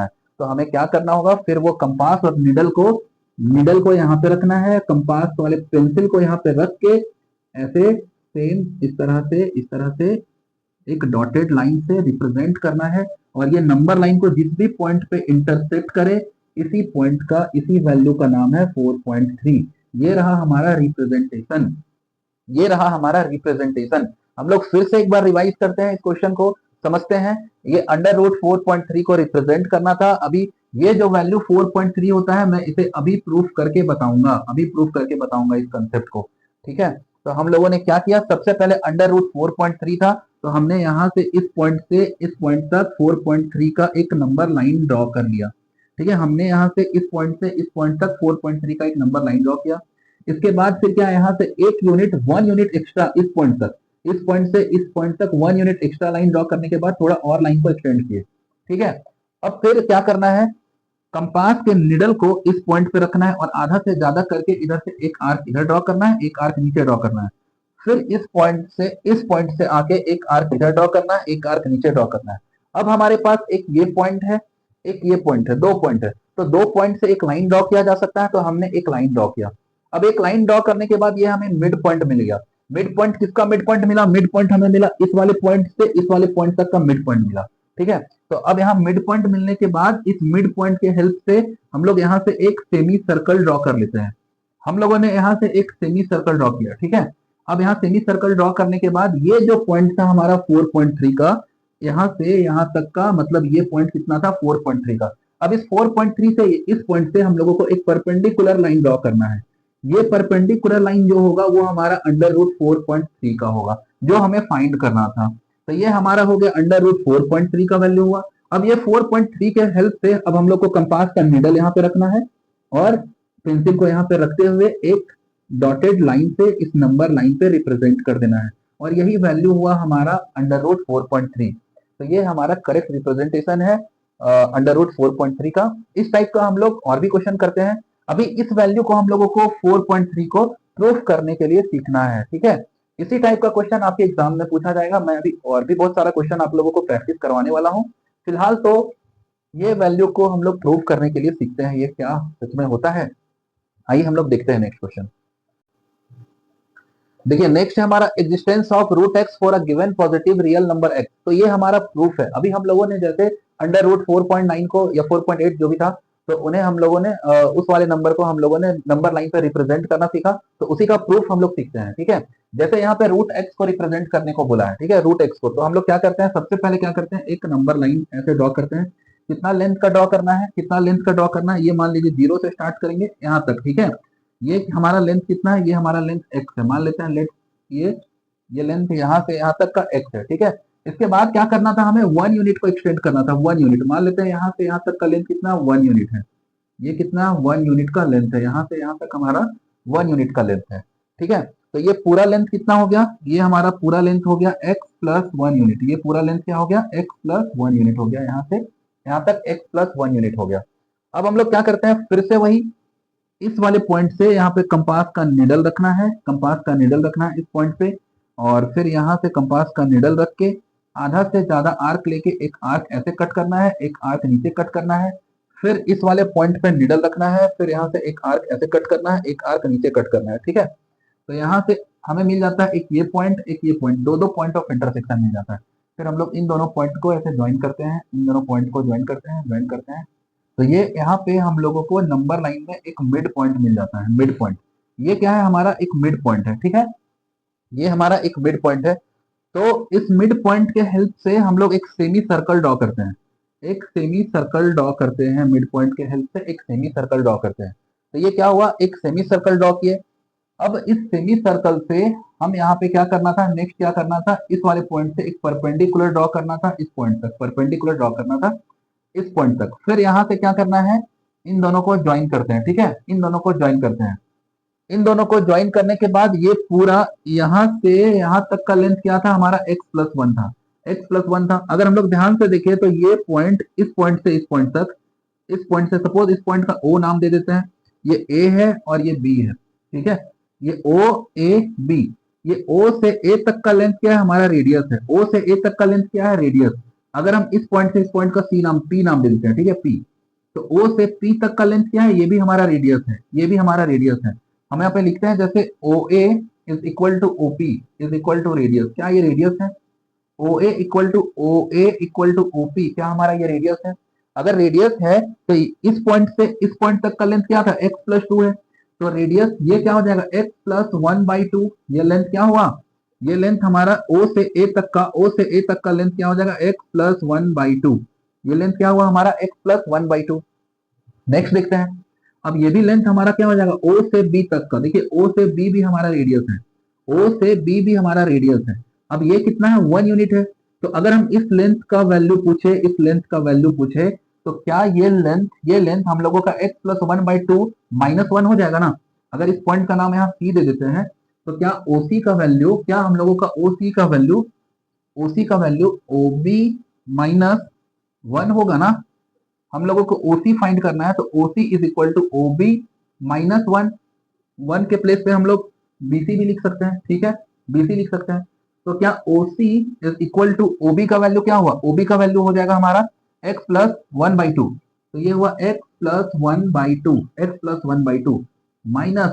है, तो हमें क्या करना होगा, फिर वो कंपास और नीडल को यहाँ पे रखना है, कंपास वाले पेंसिल को यहाँ पे रख के ऐसे सेम इस तरह से एक डॉटेड लाइन से रिप्रेजेंट करना है, और ये नंबर लाइन को जिस भी पॉइंट पे इंटरसेक्ट करे, इसी पॉइंट का, इसी वैल्यू का नाम है 4.3। ये रहा हमारा रिप्रेजेंटेशन, ये रहा हमारा रिप्रेजेंटेशन। हम लोग फिर से एक बार रिवाइज करते हैं, इस क्वेश्चन को समझते हैं। ये अंडर रूट 4.3 को रिप्रेजेंट करना था। अभी ये जो वैल्यू 4.3 होता है, मैं इसे अभी प्रूफ करके बताऊंगा, अभी प्रूफ करके बताऊंगा इस कंसेप्ट को, ठीक है। तो हम लोगों ने क्या किया, सबसे पहले अंडर रूट 4.3 था, तो हमने यहाँ से इस पॉइंट से इस पॉइंट तक 4.3 का एक नंबर लाइन ड्रॉ कर लिया, ठीक है। हमने यहाँ से इस पॉइंट तक 4.3 का एक नंबर लाइन ड्रॉ किया। इसके बाद फिर क्या, यहाँ से एक यूनिट, 1 यूनिट एक्स्ट्रा इस पॉइंट तक, इस पॉइंट से इस पॉइंट तक 1 यूनिट एक्स्ट्रा लाइन ड्रॉ करने के बाद थोड़ा और लाइन को एक्सटेंड किए, ठीक है। अब फिर क्या करना है, कंपास के निडल को इस पॉइंट पे रखना है और आधा से ज्यादा करके इधर से एक आर्क इधर ड्रॉ करना है, एक आर्क नीचे ड्रॉ करना है। फिर इस पॉइंट से आके एक आर्क इधर ड्रॉ करना है, एक आर्क नीचे ड्रॉ करना है। अब हमारे पास एक ये पॉइंट है, एक ये पॉइंट है, दो पॉइंट है, तो दो पॉइंट से एक लाइन ड्रॉ किया जा सकता है, तो हमने एक लाइन ड्रॉ किया। अब एक लाइन ड्रॉ करने के बाद ये हमें मिड पॉइंट मिल गया। मिड पॉइंट किसका मिड पॉइंट मिला, मिड पॉइंट हमें मिला इस वाले पॉइंट से इस वाले पॉइंट तक का मिड पॉइंट मिला, ठीक है। तो अब यहाँ मिड पॉइंट मिलने के बाद इस मिड पॉइंट के हेल्प से हम लोग यहाँ से एक सेमी सर्कल ड्रॉ कर लेते हैं। हम लोगों ने यहाँ से एक सेमी सर्कल ड्रॉ किया, ठीक है। अब यहाँ सेमी सर्कल ड्रॉ करने के बाद ये जो पॉइंट था हमारा 4.3 का, यहाँ से यहाँ तक का, मतलब ये पॉइंट कितना था, 4.3 का। अब इस 4.3 से इस पॉइंट से हम लोगों को एक परपेंडिकुलर लाइन ड्रॉ करना है। ये परपेंडिकुलर लाइन जो होगा वो हमारा अंडर रूट 4.3 का होगा, जो हमें फाइंड करना था। तो ये हमारा हो गया अंडर रूट 4.3 का वैल्यू हुआ। अब ये 4.3 के हेल्प से अब हम लोग को कंपास का निडल यहाँ पे रखना है और पेंसिल को यहाँ पे रखते हुए एक डॉटेड लाइन से इस नंबर लाइन पे रिप्रेजेंट कर देना है, और यही वैल्यू हुआ हमारा अंडर रूट 4.3। तो ये हमारा करेक्ट रिप्रेजेंटेशन है अंडर रूट 4.3 का। इस टाइप का हम लोग और भी क्वेश्चन करते हैं। अभी इस वैल्यू को हम लोगों को 4.3 को प्रूफ करने के लिए सीखना है, ठीक है। इसी टाइप का क्वेश्चन आपके एग्जाम में पूछा जाएगा। मैं अभी और भी बहुत सारा क्वेश्चन आप लोगों को प्रैक्टिस करवाने वाला हूँ। फिलहाल तो ये वैल्यू को हम लोग प्रूव करने के लिए सीखते हैं, ये क्या सच में होता है। आइए हम लोग देखते हैं नेक्स्ट क्वेश्चन। देखिए नेक्स्ट है हमारा existence of root X for a given positive real number X. तो ये हमारा प्रूफ है। अभी हम लोगों ने जैसे अंडर रूट 4.9 को या 4.8 जो भी था, तो उन्हें हम लोगों ने उस वाले नंबर को हम लोगों ने नंबर लाइन पे रिप्रेजेंट करना सीखा, तो उसी का प्रूफ हम लोग सीखते हैं, ठीक है। जैसे यहाँ पे रूट एक्स को रिप्रेजेंट करने को बोला है, ठीक है, रूट एक्स को, तो हम लोग क्या करते हैं, सबसे पहले क्या करते हैं, एक नंबर लाइन ऐसे ड्रॉ करते हैं। कितना लेंथ का ड्रॉ करना है, कितना लेंथ का ड्रॉ करना है, ये मान लीजिए 0 से स्टार्ट करेंगे यहाँ तक, ठीक है। ये हमारा लेंथ कितना है, ये हमारा लेंथ एक्स है, मान लेते हैं लेंथ ये लेंथ यहाँ से यहाँ तक का एक्स है, ठीक है। इसके बाद क्या करना था, हमें 1 यूनिट को एक्सटेंड करना था, 1 यूनिट, मान लेते हैं यहाँ से यहाँ तक का लेंथ कितना, 1 यूनिट है। ये कितना, 1 यूनिट का लेंथ है, यहाँ से यहाँ तक हमारा 1 यूनिट का लेंथ है, ठीक है। तो ये पूरा लेंथ कितना हो गया, ये हमारा पूरा लेंथ हो गया x प्लस 1 यूनिट। ये पूरा लेंथ क्या हो गया, x प्लस 1 यूनिट हो गया, यहाँ से यहाँ तक x प्लस 1 यूनिट हो गया। अब हम लोग क्या करते हैं, फिर से वही इस वाले पॉइंट से यहाँ पे कंपास का निडल रखना है, कंपास का निडल रखना है इस पॉइंट पे, और फिर यहाँ से कंपास का निडल रख के आधा से ज्यादा आर्क लेके एक आर्क ऐसे कट करना है, एक आर्क नीचे कट करना है। फिर इस वाले पॉइंट पे निडल रखना है, फिर यहाँ से एक आर्क ऐसे कट करना है, एक आर्क नीचे कट करना है, ठीक है। तो यहाँ से हमें मिल जाता है एक ये पॉइंट, एक ये पॉइंट, दो पॉइंट ऑफ इंटरसेक्शन मिल जाता है। फिर हम लोग इन दोनों पॉइंट को ऐसे ज्वाइन करते हैं, इन दोनों पॉइंट को ज्वाइन करते हैं, ज्वाइन करते हैं। तो ये यहाँ पे हम लोगों को नंबर लाइन में एक मिड पॉइंट मिल जाता है, मिड पॉइंट। ये क्या है, हमारा एक मिड पॉइंट है, ठीक है। ये हमारा एक मिड पॉइंट है। तो इस मिड पॉइंट के हेल्प से हम लोग एक सेमी सर्कल ड्रॉ करते हैं, एक सेमी सर्कल ड्रॉ करते हैं, मिड पॉइंट के हेल्प से एक सेमी सर्कल ड्रॉ करते हैं। तो ये क्या हुआ, एक सेमी सर्कल ड्रॉ किए। अब इस सेमी सर्कल से हम यहाँ पे क्या करना था, नेक्स्ट क्या करना था, इस वाले पॉइंट से एक परपेंडिकुलर ड्रॉ करना था, इस पॉइंट तक परपेंडिकुलर ड्रॉ करना था, इस पॉइंट तक। फिर यहाँ से क्या करना है, इन दोनों को ज्वाइन करते हैं, ठीक है, इन दोनों को ज्वाइन करते हैं। इन दोनों को ज्वाइन करने के बाद ये पूरा यहाँ से यहाँ तक का लेंथ क्या था, हमारा x प्लस 1 था, x प्लस 1 था। अगर हम लोग ध्यान से देखें तो ये पॉइंट इस पॉइंट से इस पॉइंट तक, इस पॉइंट से सपोज इस पॉइंट का O नाम दे देते हैं, ये A है और ये B है, ठीक है। ये O A B, ये O से A तक का लेंथ क्या है, हमारा रेडियस है। O से A तक का लेंथ क्या है, रेडियस। अगर हम इस पॉइंट से इस पॉइंट का P नाम दे देते हैं, ठीक है, P, तो O से P तक का लेंथ क्या है, ये भी हमारा रेडियस है, ये भी हमारा रेडियस है। हम यहाँ पे लिखते हैं जैसे OA is equal to OP is equal to radius, क्या ये रेडियस है, OA equal to OA equal to OP, क्या हमारा ये रेडियस है। अगर रेडियस है तो इस पॉइंट से इस पॉइंट तक का लेंथ क्या था, x प्लस 2 है। तो रेडियस ये क्या हो जाएगा x प्लस 1/2। ये लेंथ क्या हुआ, ये लेंथ हमारा O से A तक का, O से A तक का लेंथ क्या हो जाएगा x प्लस 1/2। ये लेंथ क्या हुआ हमारा x प्लस 1/2। नेक्स्ट देखते हैं, अब ये भी लेंथ हमारा क्या हो जाएगा O से B तक का। देखिए O से B भी हमारा रेडियस है, O से B भी हमारा रेडियस है। अब ये कितना है, 1 यूनिट है। तो अगर हम इस लेंथ का वैल्यू पूछे, इस लेंथ का वैल्यू पूछे, तो क्या ये लेंथ हम लोगों का x प्लस 1/2 -1 हो जाएगा ना। अगर इस पॉइंट का नाम यहाँ C दे देते हैं, तो क्या OC का वैल्यू, क्या हम लोगों का OC का वैल्यू, OC का वैल्यू OB -1 होगा ना। हम लोगों को OC फाइंड करना है, तो OC is equal to OB -1। 1 के प्लेस पे हम लोग BC भी लिख सकते हैं, ठीक है, BC लिख सकते हैं। तो क्या OC is equal to OB का वैल्यू क्या हुआ, OB का वैल्यू हो जाएगा हमारा x प्लस 1/2। तो ये हुआ x plus 1/2, x plus 1/2 minus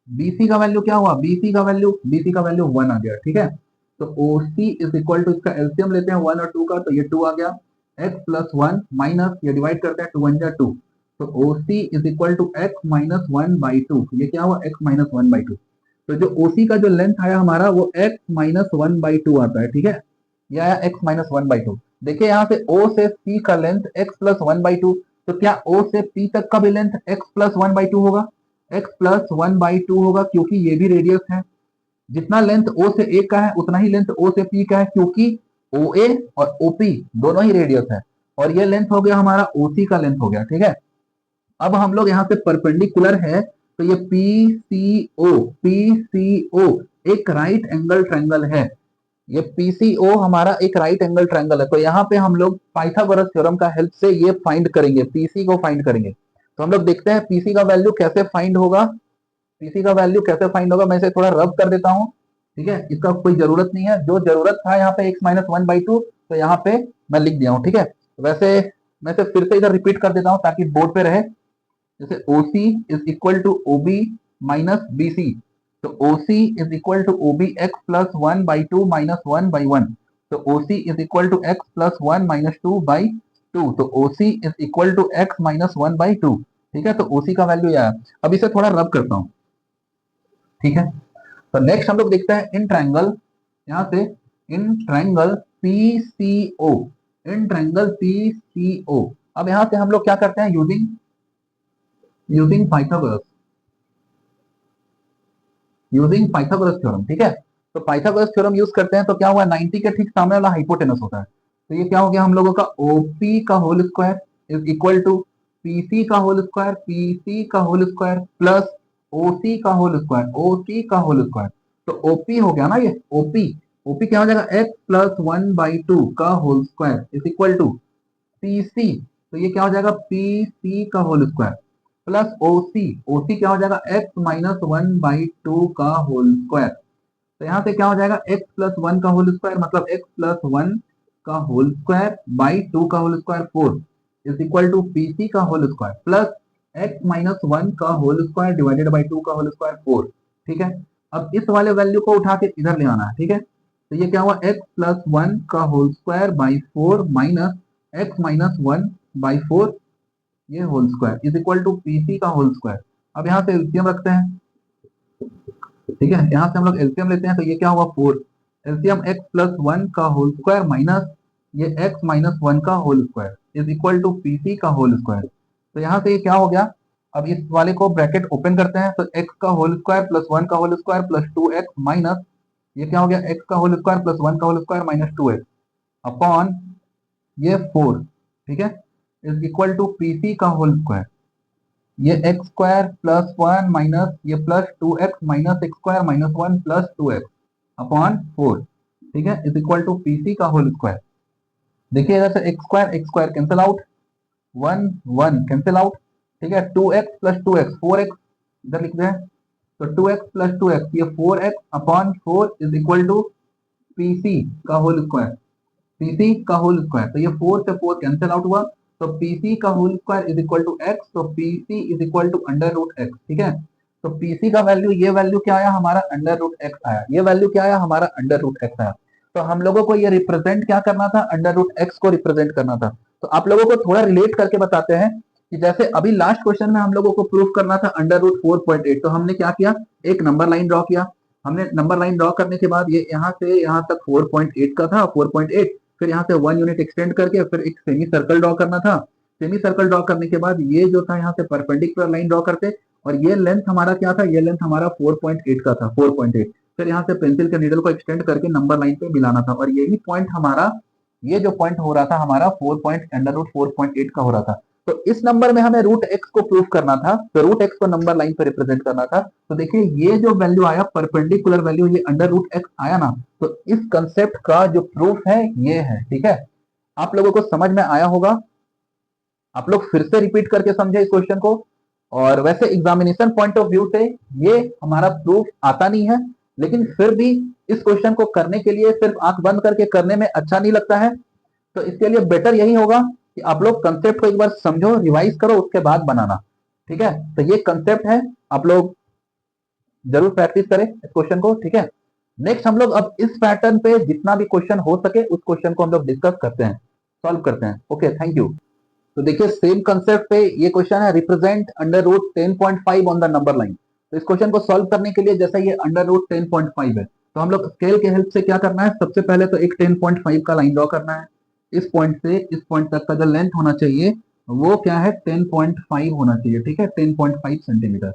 BC का वैल्यू क्या हुआ, BC का वैल्यू 1 आ गया, ठीक है। तो OC इज इक्वल टू, इसका एलसीएम लेते हैं 1 और 2 का, तो ये 2 आ गया, x प्लस 1 माइनस ये डिवाइड करते हैं 2 1 2। तो OC is equal to x minus 1/2। ये क्या हुआ, x माइनस 1/2। तो जो OC का जो लेंथ आया हमारा वो x माइनस 1/2 आता है, ठीक है। ये आया x माइनस 1/2। देखिए यहाँ से O से C का लेंथ x प्लस 1/2, तो क्या O से P तक का भी लेंथ x प्लस 1/2 होगा, x प्लस 1/2 होगा, क्योंकि ये भी रेडियस है। जितना लेंथ O से A का है उतना ही लेंथ O से P का है, क्योंकि OA और OP दोनों ही रेडियस है। और ये लेंथ हो गया हमारा OC का लेंथ हो गया, ठीक है। अब हम लोग यहाँ से परपेंडिकुलर है, तो ये PCO एक राइट एंगल ट्रायंगल है। ये PCO हमारा एक राइट एंगल ट्रायंगल है। तो यहाँ पे हम लोग पाइथागोरस थ्योरम का हेल्प से ये फाइंड करेंगे, PC को फाइंड करेंगे। तो हम लोग देखते हैं PC का वैल्यू कैसे फाइंड होगा, PC का वैल्यू कैसे फाइंड होगा। मैं इसे थोड़ा रब कर देता हूँ, ठीक है, इसका कोई जरूरत नहीं है। जो जरूरत था यहाँ पे x माइनस 1/2, तो यहाँ पे मैं लिख दिया हूँ, ठीक है। वैसे मैं इसे फिर से इधर रिपीट कर देता हूँ ताकि बोर्ड पे रहे। जैसे OC is equal to OB minus BC, तो OC is equal to OB x plus 1/2 minus 1/1। तो OC is equal to x plus 1 minus 2/2। तो OC is equal to x minus 1/2, ठीक है। तो OC का वैल्यू आया। अब इसे थोड़ा रब करता हूँ, ठीक है। तो नेक्स्ट हम लोग देखते हैं इन ट्रायंगल, यहाँ से in triangle PCO, in triangle PCO। अब यहाँ से हम लोग क्या करते हैं, यूजिंग पाइथागोरस थ्योरम, ठीक है। तो पाइथागोरस थ्योरम यूज करते हैं, तो क्या हुआ, 90 के ठीक सामने वाला हाइपोटेनस होता है। तो ये क्या हो गया हम लोगों का, OP का whole square is equal to PC का होल स्क्वायर, PC का होल स्क्वायर प्लस OC का होल स्क्वायर, OC का होल स्क्वायर। तो OP हो गया ना, ये OP क्या हो जाएगा, x प्लस 1/2 का whole square is equal to PC। तो ये क्या हो जाएगा, PC का होल स्क्वायर प्लस OC क्या हो जाएगा, x माइनस 1/2 का होल स्क्वायर। तो यहाँ से क्या हो जाएगा, x प्लस 1 का होल स्क्वायर मतलब x प्लस 1 का होल स्क्वायर बाई 2 का whole square 4 is equal to PC का whole square plus x minus 1 का होल स्क्वायर डिवाइडेड बाई 2 का होल स्क्वायर 4, ठीक है। अब इस वाले वैल्यू को उठा के इधर ले आना है, ठीक है। तो ये क्या हुआ, x प्लस 1 का whole square by 4 minus x minus 1 by 4 ये whole square is equal to PC का होल स्क्वायर। अब यहाँ से एलसीएम रखते हैं, ठीक है। यहाँ से हम लोग एलसीएम लेते हैं, तो ये क्या हुआ 4, एलसीएम x प्लस 1 का होल स्क्वायर माइनस ये x माइनस 1 का whole square is equal to PC का होल स्क्वायर। तो यहाँ से ये क्या हो गया, अब इस वाले को ब्रैकेट ओपन करते हैं, तो x का होल स्क्वायर प्लस 1 का whole square plus 2x minus ये क्या हो गया, x का होल स्क्वायर प्लस 1 का whole square minus 2x upon ये 4, ठीक है, इज इक्वल टू PC का होल स्क्वायर। ये x स्क्वायर प्लस 1 माइनस ये plus 2x minus x square minus 1 plus 2x upon 4, ठीक है, इज इक्वल टू PC का होल स्क्वायर। देखिए इधर से x square cancel out, 1 1 cancel out, ठीक है। 2x प्लस 2x 4x इधर लिख दें, तो 2x प्लस 2x ये 4x upon 4 is equal to PC का होल स्क्वायर, PC का होल स्क्वायर। तो ये 4 से 4 कैंसिल आउट हुआ, तो PC का whole square is equal to x, तो PC is equal to under root x, ठीक है। तो PC का वैल्यू, ये वैल्यू क्या आया हमारा, अंडर रूट x आया। ये वैल्यू क्या आया हमारा, अंडर रूट x आया। तो हम लोगों को ये रिप्रेजेंट क्या करना था, अंडर रूट x को रिप्रेजेंट करना था। तो आप लोगों को थोड़ा रिलेट करके बताते हैं, कि जैसे अभी लास्ट क्वेश्चन में हम लोगों को प्रूफ करना था अंडर रूट 4.8, तो हमने क्या किया, एक नंबर लाइन ड्रॉ किया। हमने नंबर लाइन ड्रॉ करने के बाद ये यहाँ से यहाँ तक 4.8 का था, 4.8, फिर यहाँ से 1 यूनिट एक्सटेंड करके फिर एक सेमी सर्कल ड्रॉ करना था। सेमी सर्कल ड्रॉ करने के बाद ये जो था यहाँ से परपेंडिकुलर लाइन ड्रॉ करते, और ये लेंथ हमारा क्या था, ये लेंथ हमारा 4.8 का था, 4.8। फिर यहाँ से पेंसिल के नीडल को एक्सटेंड करके नंबर लाइन पे मिलाना था, और यही पॉइंट हमारा, ये जो पॉइंट हो रहा था हमारा 4.8 का हो रहा था। तो इस नंबर में हमें रूट एक्स को प्रूफ करना था, तो रूट एक्स को नंबर लाइन पे रिप्रेजेंट करना था। तो देखिए ये जो वैल्यू आया परपेंडिकुलर वैल्यू, ये अंडर रूट एक्स आया ना, तो इस कंसेप्ट का जो प्रूफ है ये है। ठीक है, आप लोगों को समझ में आया होगा। आप लोग फिर से रिपीट करके समझे इस क्वेश्चन को। और वैसे एग्जामिनेशन पॉइंट ऑफ व्यू से ये हमारा प्रूफ आता नहीं है, लेकिन फिर भी इस क्वेश्चन को करने के लिए सिर्फ आंख बंद करके करने में अच्छा नहीं लगता है। तो इसके लिए बेटर यही होगा कि आप लोग कंसेप्ट को एक बार समझो, रिवाइज करो, उसके बाद बनाना। ठीक है, तो ये कंसेप्ट है, आप लोग जरूर प्रैक्टिस करें इस क्वेश्चन को। ठीक है, नेक्स्ट हम लोग अब इस पैटर्न पे जितना भी क्वेश्चन हो सके उस क्वेश्चन को हम लोग डिस्कस करते हैं, सॉल्व करते हैं। Okay, thank you. तो देखिए सेम कंसेप्ट पे ये क्वेश्चन है, represent under root 10.5 on the number line. तो इस क्वेश्चन को सॉल्व करने के लिए जैसा ये अंडर रूट 10.5 है, तो हम लोग स्केल के हेल्प से क्या करना है, सबसे पहले तो एक 10.5 का लाइन ड्रॉ करना है। इस पॉइंट से इस पॉइंट तक का जो लेंथ होना चाहिए वो क्या है, 10.5 होना चाहिए। ठीक है, 10.5 सेंटीमीटर।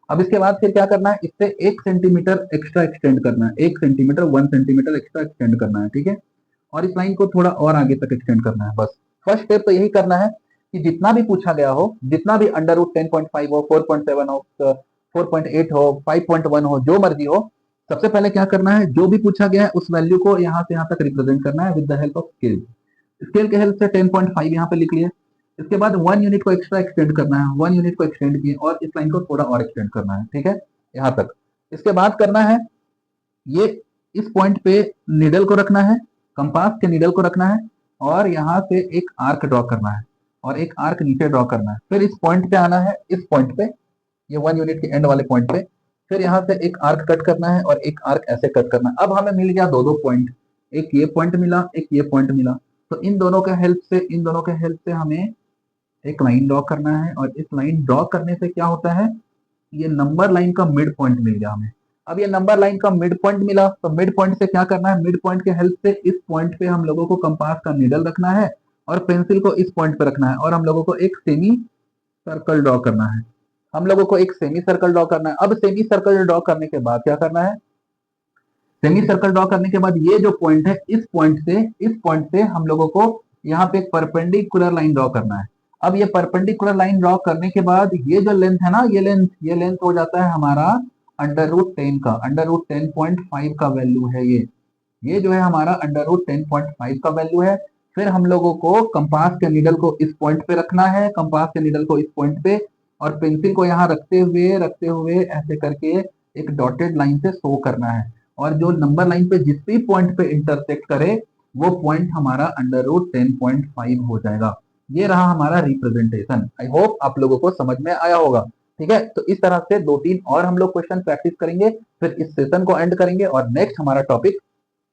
अब इसके बाद फिर क्या करना है, इससे 1 सेंटीमीटर एक्स्ट्रा एक्सटेंड करना है, 1 सेंटीमीटर 1 सेंटीमीटर एक्स्ट्रा एक्सटेंड करना है। ठीक है, और इस लाइन को थोड़ा और आगे तक एक्सटेंड करना है। बस फर्स्ट स्टेप तो यही करना है कि जितना भी पूछा गया हो, जितना भी अंडर रूट 10.5 हो, 4.7 हो, 4.8 हो, 5.1 हो, जो मर्जी हो, सबसे पहले क्या करना है, जो भी पूछा गया है उस वैल्यू को यहाँ से यहाँ तक रिप्रेजेंट करना है with the help of scale. Scale के हेल्प से 10.5 यहाँ पे लिख लिए। इसके बाद 1 यूनिट को एक्स्ट्रा एक्सटेंड करना है, 1 यूनिट को एक्सटेंड किए और इस लाइन को थोड़ा और एक्सटेंड करना है। ठीक है, यहाँ तक। इसके बाद करना है, ये इस पॉइंट पे नीडल को रखना है, कंपास के नीडल को रखना है, और यहाँ से एक आर्क ड्रॉ करना है, और एक आर्क नीचे ड्रॉ करना है। फिर इस पॉइंट पे आना है, इस पॉइंट पे, ये 1 यूनिट के एंड वाले पॉइंट पे, फिर यहाँ से एक आर्क कट करना है और एक आर्क ऐसे कट करना है। अब हमें मिल गया दो पॉइंट, एक ये पॉइंट मिला, एक ये पॉइंट मिला। तो इन दोनों के हेल्प से हमें एक लाइन ड्रॉ करना है, और इस लाइन ड्रॉ करने से क्या होता है, ये नंबर लाइन का मिड पॉइंट मिल गया हमें। अब ये नंबर लाइन का मिड पॉइंट मिला, तो मिड पॉइंट से क्या करना है, मिड पॉइंट के हेल्प से इस पॉइंट पे हम लोगों को कंपास का नीडल रखना है और पेंसिल को इस पॉइंट पे रखना है, और हम लोगों को एक सेमी सर्कल ड्रॉ करना है। हम लोगों को एक सेमी सर्कल ड्रॉ करना है। अब सेमी सर्कल ड्रॉ करने के बाद क्या करना है, सेमी सर्कल ड्रॉ करने के बाद ये जो पॉइंट है, इस पॉइंट से हम लोगों को यहाँ पे एक परपेंडिकुलर लाइन ड्रॉ करना है। अब ये परपेंडिकुलर लाइन ड्रॉ करने के बाद ये जो लेंथ है ना, ये लेंथ हो जाता है हमारा अंडर रूट 10 का, अंडर रूट 10.5 का वैल्यू है ये जो है हमारा अंडर रूट 10.5 का वैल्यू है। फिर हम लोगों को कंपास के नीडल को इस पॉइंट पे रखना है, कंपास के नीडल को इस पॉइंट पे, और पेंसिल को यहाँ रखते हुए ऐसे करके एक डॉटेड लाइन से शो करना है, और जो नंबर लाइन पे जिस भी पॉइंट पे इंटरसेक्ट करे वो पॉइंट हमारा अंडर रूट 10.5 हो जाएगा। ये रहा हमारा रिप्रेजेंटेशन। आई होप आप लोगों को समझ में आया होगा। ठीक है, तो इस तरह से 2-3 और हम लोग क्वेश्चन प्रैक्टिस करेंगे, फिर इस सेशन को एंड करेंगे और नेक्स्ट हमारा टॉपिक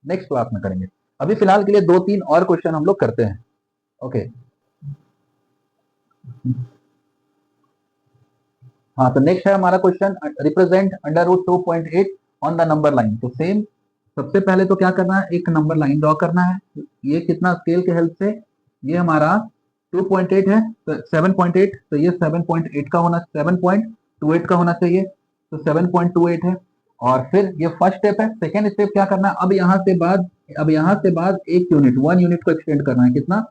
नेक्स्ट क्लास में करेंगे। अभी फिलहाल के लिए 2-3 और क्वेश्चन हम लोग करते हैं। ओके, हाँ, तो नेक्स्ट है हमारा question, represent under root 2.8 on the number line. तो सेम, सबसे पहले तो क्या करना है, एक नंबर लाइन ड्रॉ करना है। ये कितना, स्केल के हेल्प से, ये हमारा 2.8 है, तो 7.8, तो ये 7.8 का होना, 7.28 का होना चाहिए, तो 7.28 है। और फिर ये फर्स्ट स्टेप है। सेकेंड स्टेप क्या करना है, अब यहाँ से बाद एक यूनिट, 1 यूनिट को एक्सटेंड करना है। कितना,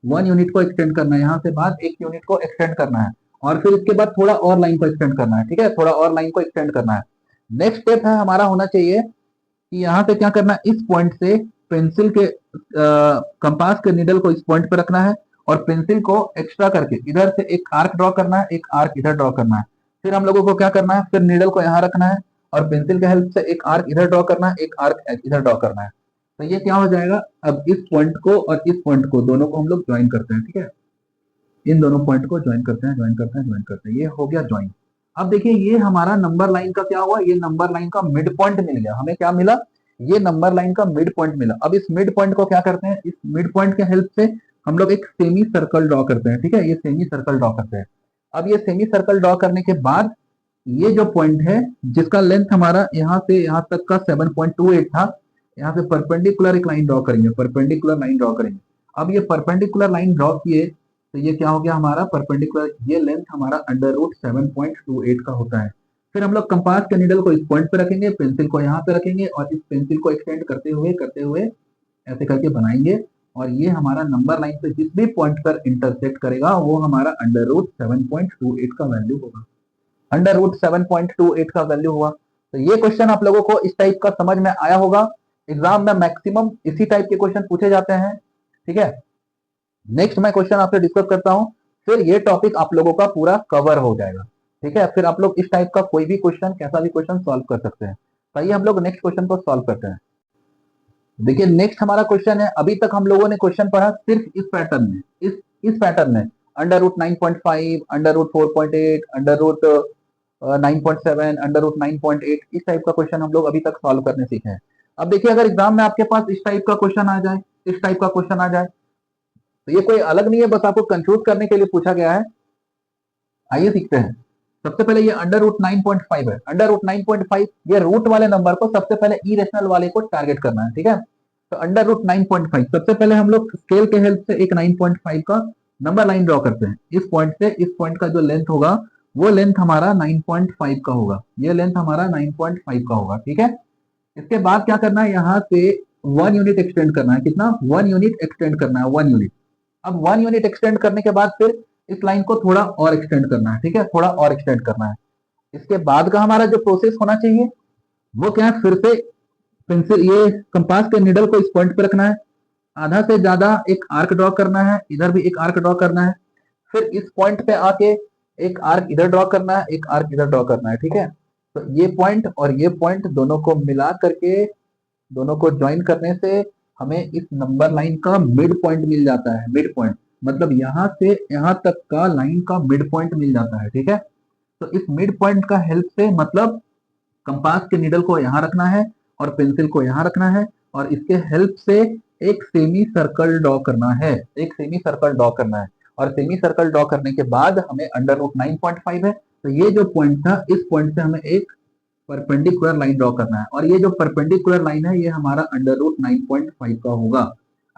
1 यूनिट को एक्सटेंड करना है, यहाँ से बाद 1 यूनिट को एक्सटेंड करना है, और फिर इसके बाद थोड़ा और लाइन को एक्सटेंड करना है। ठीक है, थोड़ा और लाइन को एक्सटेंड करना है। नेक्स्ट स्टेप है हमारा होना चाहिए कि यहाँ से क्या करना है, इस पॉइंट से पेंसिल के कंपास के नीडल को इस पॉइंट पे रखना है, और पेंसिल को एक्स्ट्रा करके इधर से एक आर्क ड्रॉ करना है, एक आर्क इधर ड्रॉ करना है। फिर हम लोगों को क्या करना है, फिर नीडल को यहाँ रखना है और पेंसिल के हेल्प से एक आर्क इधर ड्रॉ करना है, एक आर्क इधर ड्रॉ करना है। तो ये क्या हो जाएगा, अब इस पॉइंट को और इस पॉइंट को दोनों को हम लोग ज्वाइन करते हैं। ठीक है, इन दोनों पॉइंट को ज्वाइन करते हैं, ये हो गया ज्वाइन। अब देखिए ये हमारा नंबर लाइन का क्या हुआ, ये नंबर लाइन का मिड पॉइंट मिल गया हमें। क्या मिला, ये नंबर लाइन का मिड पॉइंट मिला। अब इस मिड पॉइंट को क्या करते हैं, इस मिड पॉइंट के हेल्प से हम लोग एक सेमी सर्कल ड्रॉ करते हैं, ठीक है, ये सेमी सर्कल ड्रॉ करते हैं। अब ये सेमी सर्कल ड्रॉ करने के बाद ये जो पॉइंट है जिसका लेंथ हमारा यहाँ से यहाँ तक का 7.28 था, यहाँ पे परपेंडिकुलर एक लाइन ड्रॉ करेंगे, परपेंडिकुलर लाइन ड्रॉ करेंगे। अब ये परपेंडिकुलर लाइन ड्रॉ किए तो ये क्या हो गया हमारा परपेंडिकुलर, ये लेंथ हमारा √7.28 का होता है। फिर हम लोग कंपास के नीडल को इस पॉइंट पे रखेंगे, पेंसिल को यहाँ पे रखेंगे और इस पेंसिल को एक्सटेंड करते हुए ऐसे करके बनाएंगे और ये हमारा नंबर लाइन पे जिस भी पॉइंट पर इंटरसेक्ट करेगा वो हमारा √7.28 का वैल्यू होगा, √7.28 का वैल्यू हुआ। तो ये क्वेश्चन आप लोगों को इस टाइप का समझ में आया होगा। एग्जाम में मैक्सिमम इसी टाइप के क्वेश्चन पूछे जाते हैं, ठीक है। नेक्स्ट मैं क्वेश्चन आपसे डिस्कस करता हूं, फिर ये टॉपिक आप लोगों का पूरा कवर हो जाएगा, ठीक है। फिर आप लोग इस टाइप का कोई भी क्वेश्चन, कैसा भी क्वेश्चन सॉल्व कर सकते हैं। तो आइए हम लोग नेक्स्ट क्वेश्चन को सॉल्व करते हैं। देखिए नेक्स्ट हमारा क्वेश्चन है, अभी तक हम लोगों ने क्वेश्चन पढ़ा सिर्फ इस पैटर्न में, इस पैटर्न में √9.5, √4.8, √9.7, √9.8, इस टाइप का क्वेश्चन हम लोग अभी तक सॉल्व करने सीखे हैं। अब देखिए अगर एग्जाम में आपके पास इस टाइप का क्वेश्चन आ जाए, इस टाइप का क्वेश्चन आ जाए, तो ये कोई अलग नहीं है, बस आपको कंफ्यूज करने के लिए पूछा गया है। आइए सीखते हैं। सबसे पहले ये √9.5 है, √9.5 ये रूट वाले नंबर को सबसे पहले इरेशनल वाले को टारगेट करना है, ठीक है। तो √9.5 सबसे पहले हम लोग स्केल के हेल्प से एक 9.5 का नंबर लाइन ड्रॉ करते हैं। इस पॉइंट से इस पॉइंट का जो लेंथ होगा वो लेंथ हमारा 9.5 का होगा, ये लेंथ हमारा 9.5 का होगा, ठीक है। इसके बाद क्या करना है, यहाँ से 1 यूनिट एक्सटेंड करना है, कितना 1 यूनिट एक्सटेंड करना है, 1 यूनिट। अब 1 यूनिट एक्सटेंड करने के बाद फिर इस लाइन को थोड़ा और एक्सटेंड करना है, ठीक है, थोड़ा और एक्सटेंड करना है। इसके बाद का हमारा जो प्रोसेस होना चाहिए वो क्या है, फिर से पेंसिल ये कंपास के निडल को इस पॉइंट पे रखना है, आधा से ज्यादा एक आर्क ड्रॉ करना है, इधर भी एक आर्क ड्रॉ करना है, फिर इस पॉइंट पे आके एक आर्क इधर ड्रॉ करना है, एक आर्क इधर ड्रॉ करना है, ठीक है। तो ये पॉइंट और ये पॉइंट दोनों को मिला करके, दोनों को ज्वाइन करने से हमें इस नंबर लाइन का मिड पॉइंट मिल जाता है। मिड पॉइंट मतलब यहाँ से यहाँ तक का लाइन का मिड पॉइंट मिल जाता है, ठीक है। तो इस मिड पॉइंट का हेल्प से मतलब कंपास के निडल को यहाँ रखना है और पेंसिल को यहाँ रखना है और इसके हेल्प से एक सेमी सर्कल ड्रॉ करना है, एक सेमी सर्कल ड्रॉ करना है। और सेमी सर्कल ड्रॉ करने के बाद हमें √9.5 है, तो ये जो पॉइंट था इस पॉइंट से हमें एक परपेंडिकुलर लाइन ड्रॉ करना है और ये जो परपेंडिकुलर लाइन है ये हमारा √9.5 का होगा,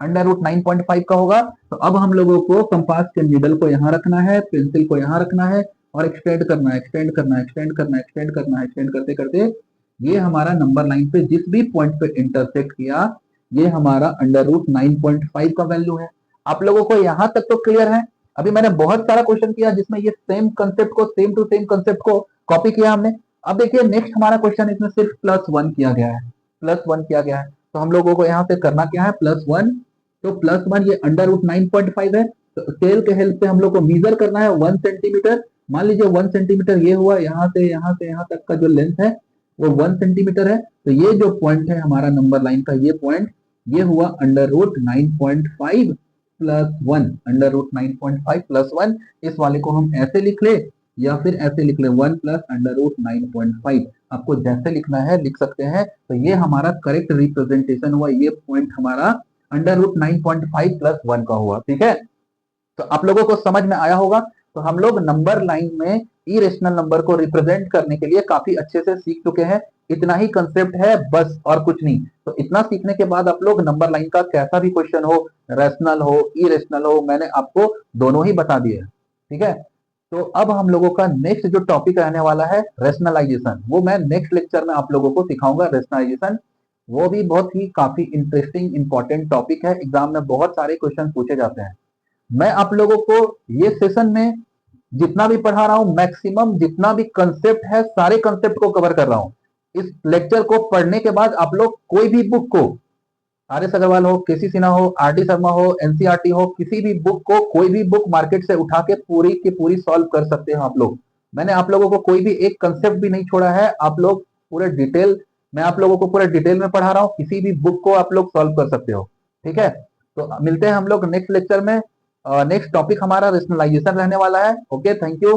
√9.5 का होगा। तो अब हम लोगों को कंपास के निडल को यहाँ रखना है, पेंसिल को यहाँ रखना है और एक्सटेंड करना है, एक्सटेंड करना है, एक्सटेंड करना है, एक्सटेंड करना है, एक्सटेंड करते करते ये हमारा नंबर लाइन पे जिस भी पॉइंट पे इंटरसेक्ट किया ये हमारा √9.5 का वैल्यू है। आप लोगों को यहाँ तक तो क्लियर है। अभी मैंने बहुत सारा क्वेश्चन किया जिसमें ये सेम कंसेप्ट को, सेम टू सेम कंसेप्ट को कॉपी किया हमने। अब देखिए नेक्स्ट हमारा क्वेश्चन इसमें सिर्फ +1 किया गया है, +1 किया गया है। तो हम लोगों को यहाँ पे करना क्या है, +1। तो +1 ये √9.5 है, तो स्केल के हेल्प से हम लोग को मीजर करना है 1 सेंटीमीटर। मान लीजिए 1 सेंटीमीटर ये हुआ, यहाँ से यहाँ तक का जो लेंथ है वो 1 सेंटीमीटर है। तो ये जो पॉइंट है हमारा नंबर लाइन का, ये पॉइंट ये हुआ √9.5 + 1, √9.5 + 1। इस वाले को हम ऐसे लिख ले या फिर ऐसे लिख ले 1 + √9.5, आपको जैसे लिखना है लिख सकते हैं। तो ये हमारा करेक्ट रिप्रेजेंटेशन हुआ, ये पॉइंट हमारा √9.5 + 1 का हुआ, ठीक है। तो आप लोगों को समझ में आया होगा। तो हम लोग नंबर लाइन में इरेशनल नंबर को रिप्रेजेंट करने के लिए काफी अच्छे से सीख चुके हैं। इतना ही कंसेप्ट है बस और कुछ नहीं। तो इतना सीखने के बाद आप लोग नंबर लाइन का कैसा भी क्वेश्चन हो, रैशनल हो, इरेशनल हो, मैंने आपको दोनों ही बता दिए, ठीक है। तो अब हम लोगों का नेक्स्ट जो टॉपिक रहने वाला है रेशनलाइजेशन, वो मैं नेक्स्ट लेक्चर में आप लोगों को सिखाऊंगा रेशनलाइजेशन। वो भी बहुत ही काफी इंटरेस्टिंग इंपॉर्टेंट टॉपिक है, एग्जाम में बहुत सारे क्वेश्चन पूछे जाते हैं। मैं आप लोगों को ये सेशन में जितना भी पढ़ा रहा हूं, मैक्सिमम जितना भी कंसेप्ट है सारे कंसेप्ट को कवर कर रहा हूं। इस लेक्चर को पढ़ने के बाद आप लोग कोई भी बुक को, आर.एस. अग्रवाल हो, के.सी. सिन्हा हो, आर.डी. शर्मा हो, एनसीईआरटी हो, किसी भी बुक को, कोई भी बुक मार्केट से उठा के पूरी की पूरी सॉल्व कर सकते हैं आप लोग। मैंने आप लोगों को कोई भी एक कंसेप्ट भी नहीं छोड़ा है। आप लोग पूरे डिटेल, मैं आप लोगों को पूरे डिटेल में पढ़ा रहा हूँ, किसी भी बुक को आप लोग सॉल्व कर सकते हो, ठीक है। तो मिलते हैं हम लोग नेक्स्ट लेक्चर में। नेक्स्ट टॉपिक हमारा रेशनलाइजेशन रहने वाला है। Okay, thank you.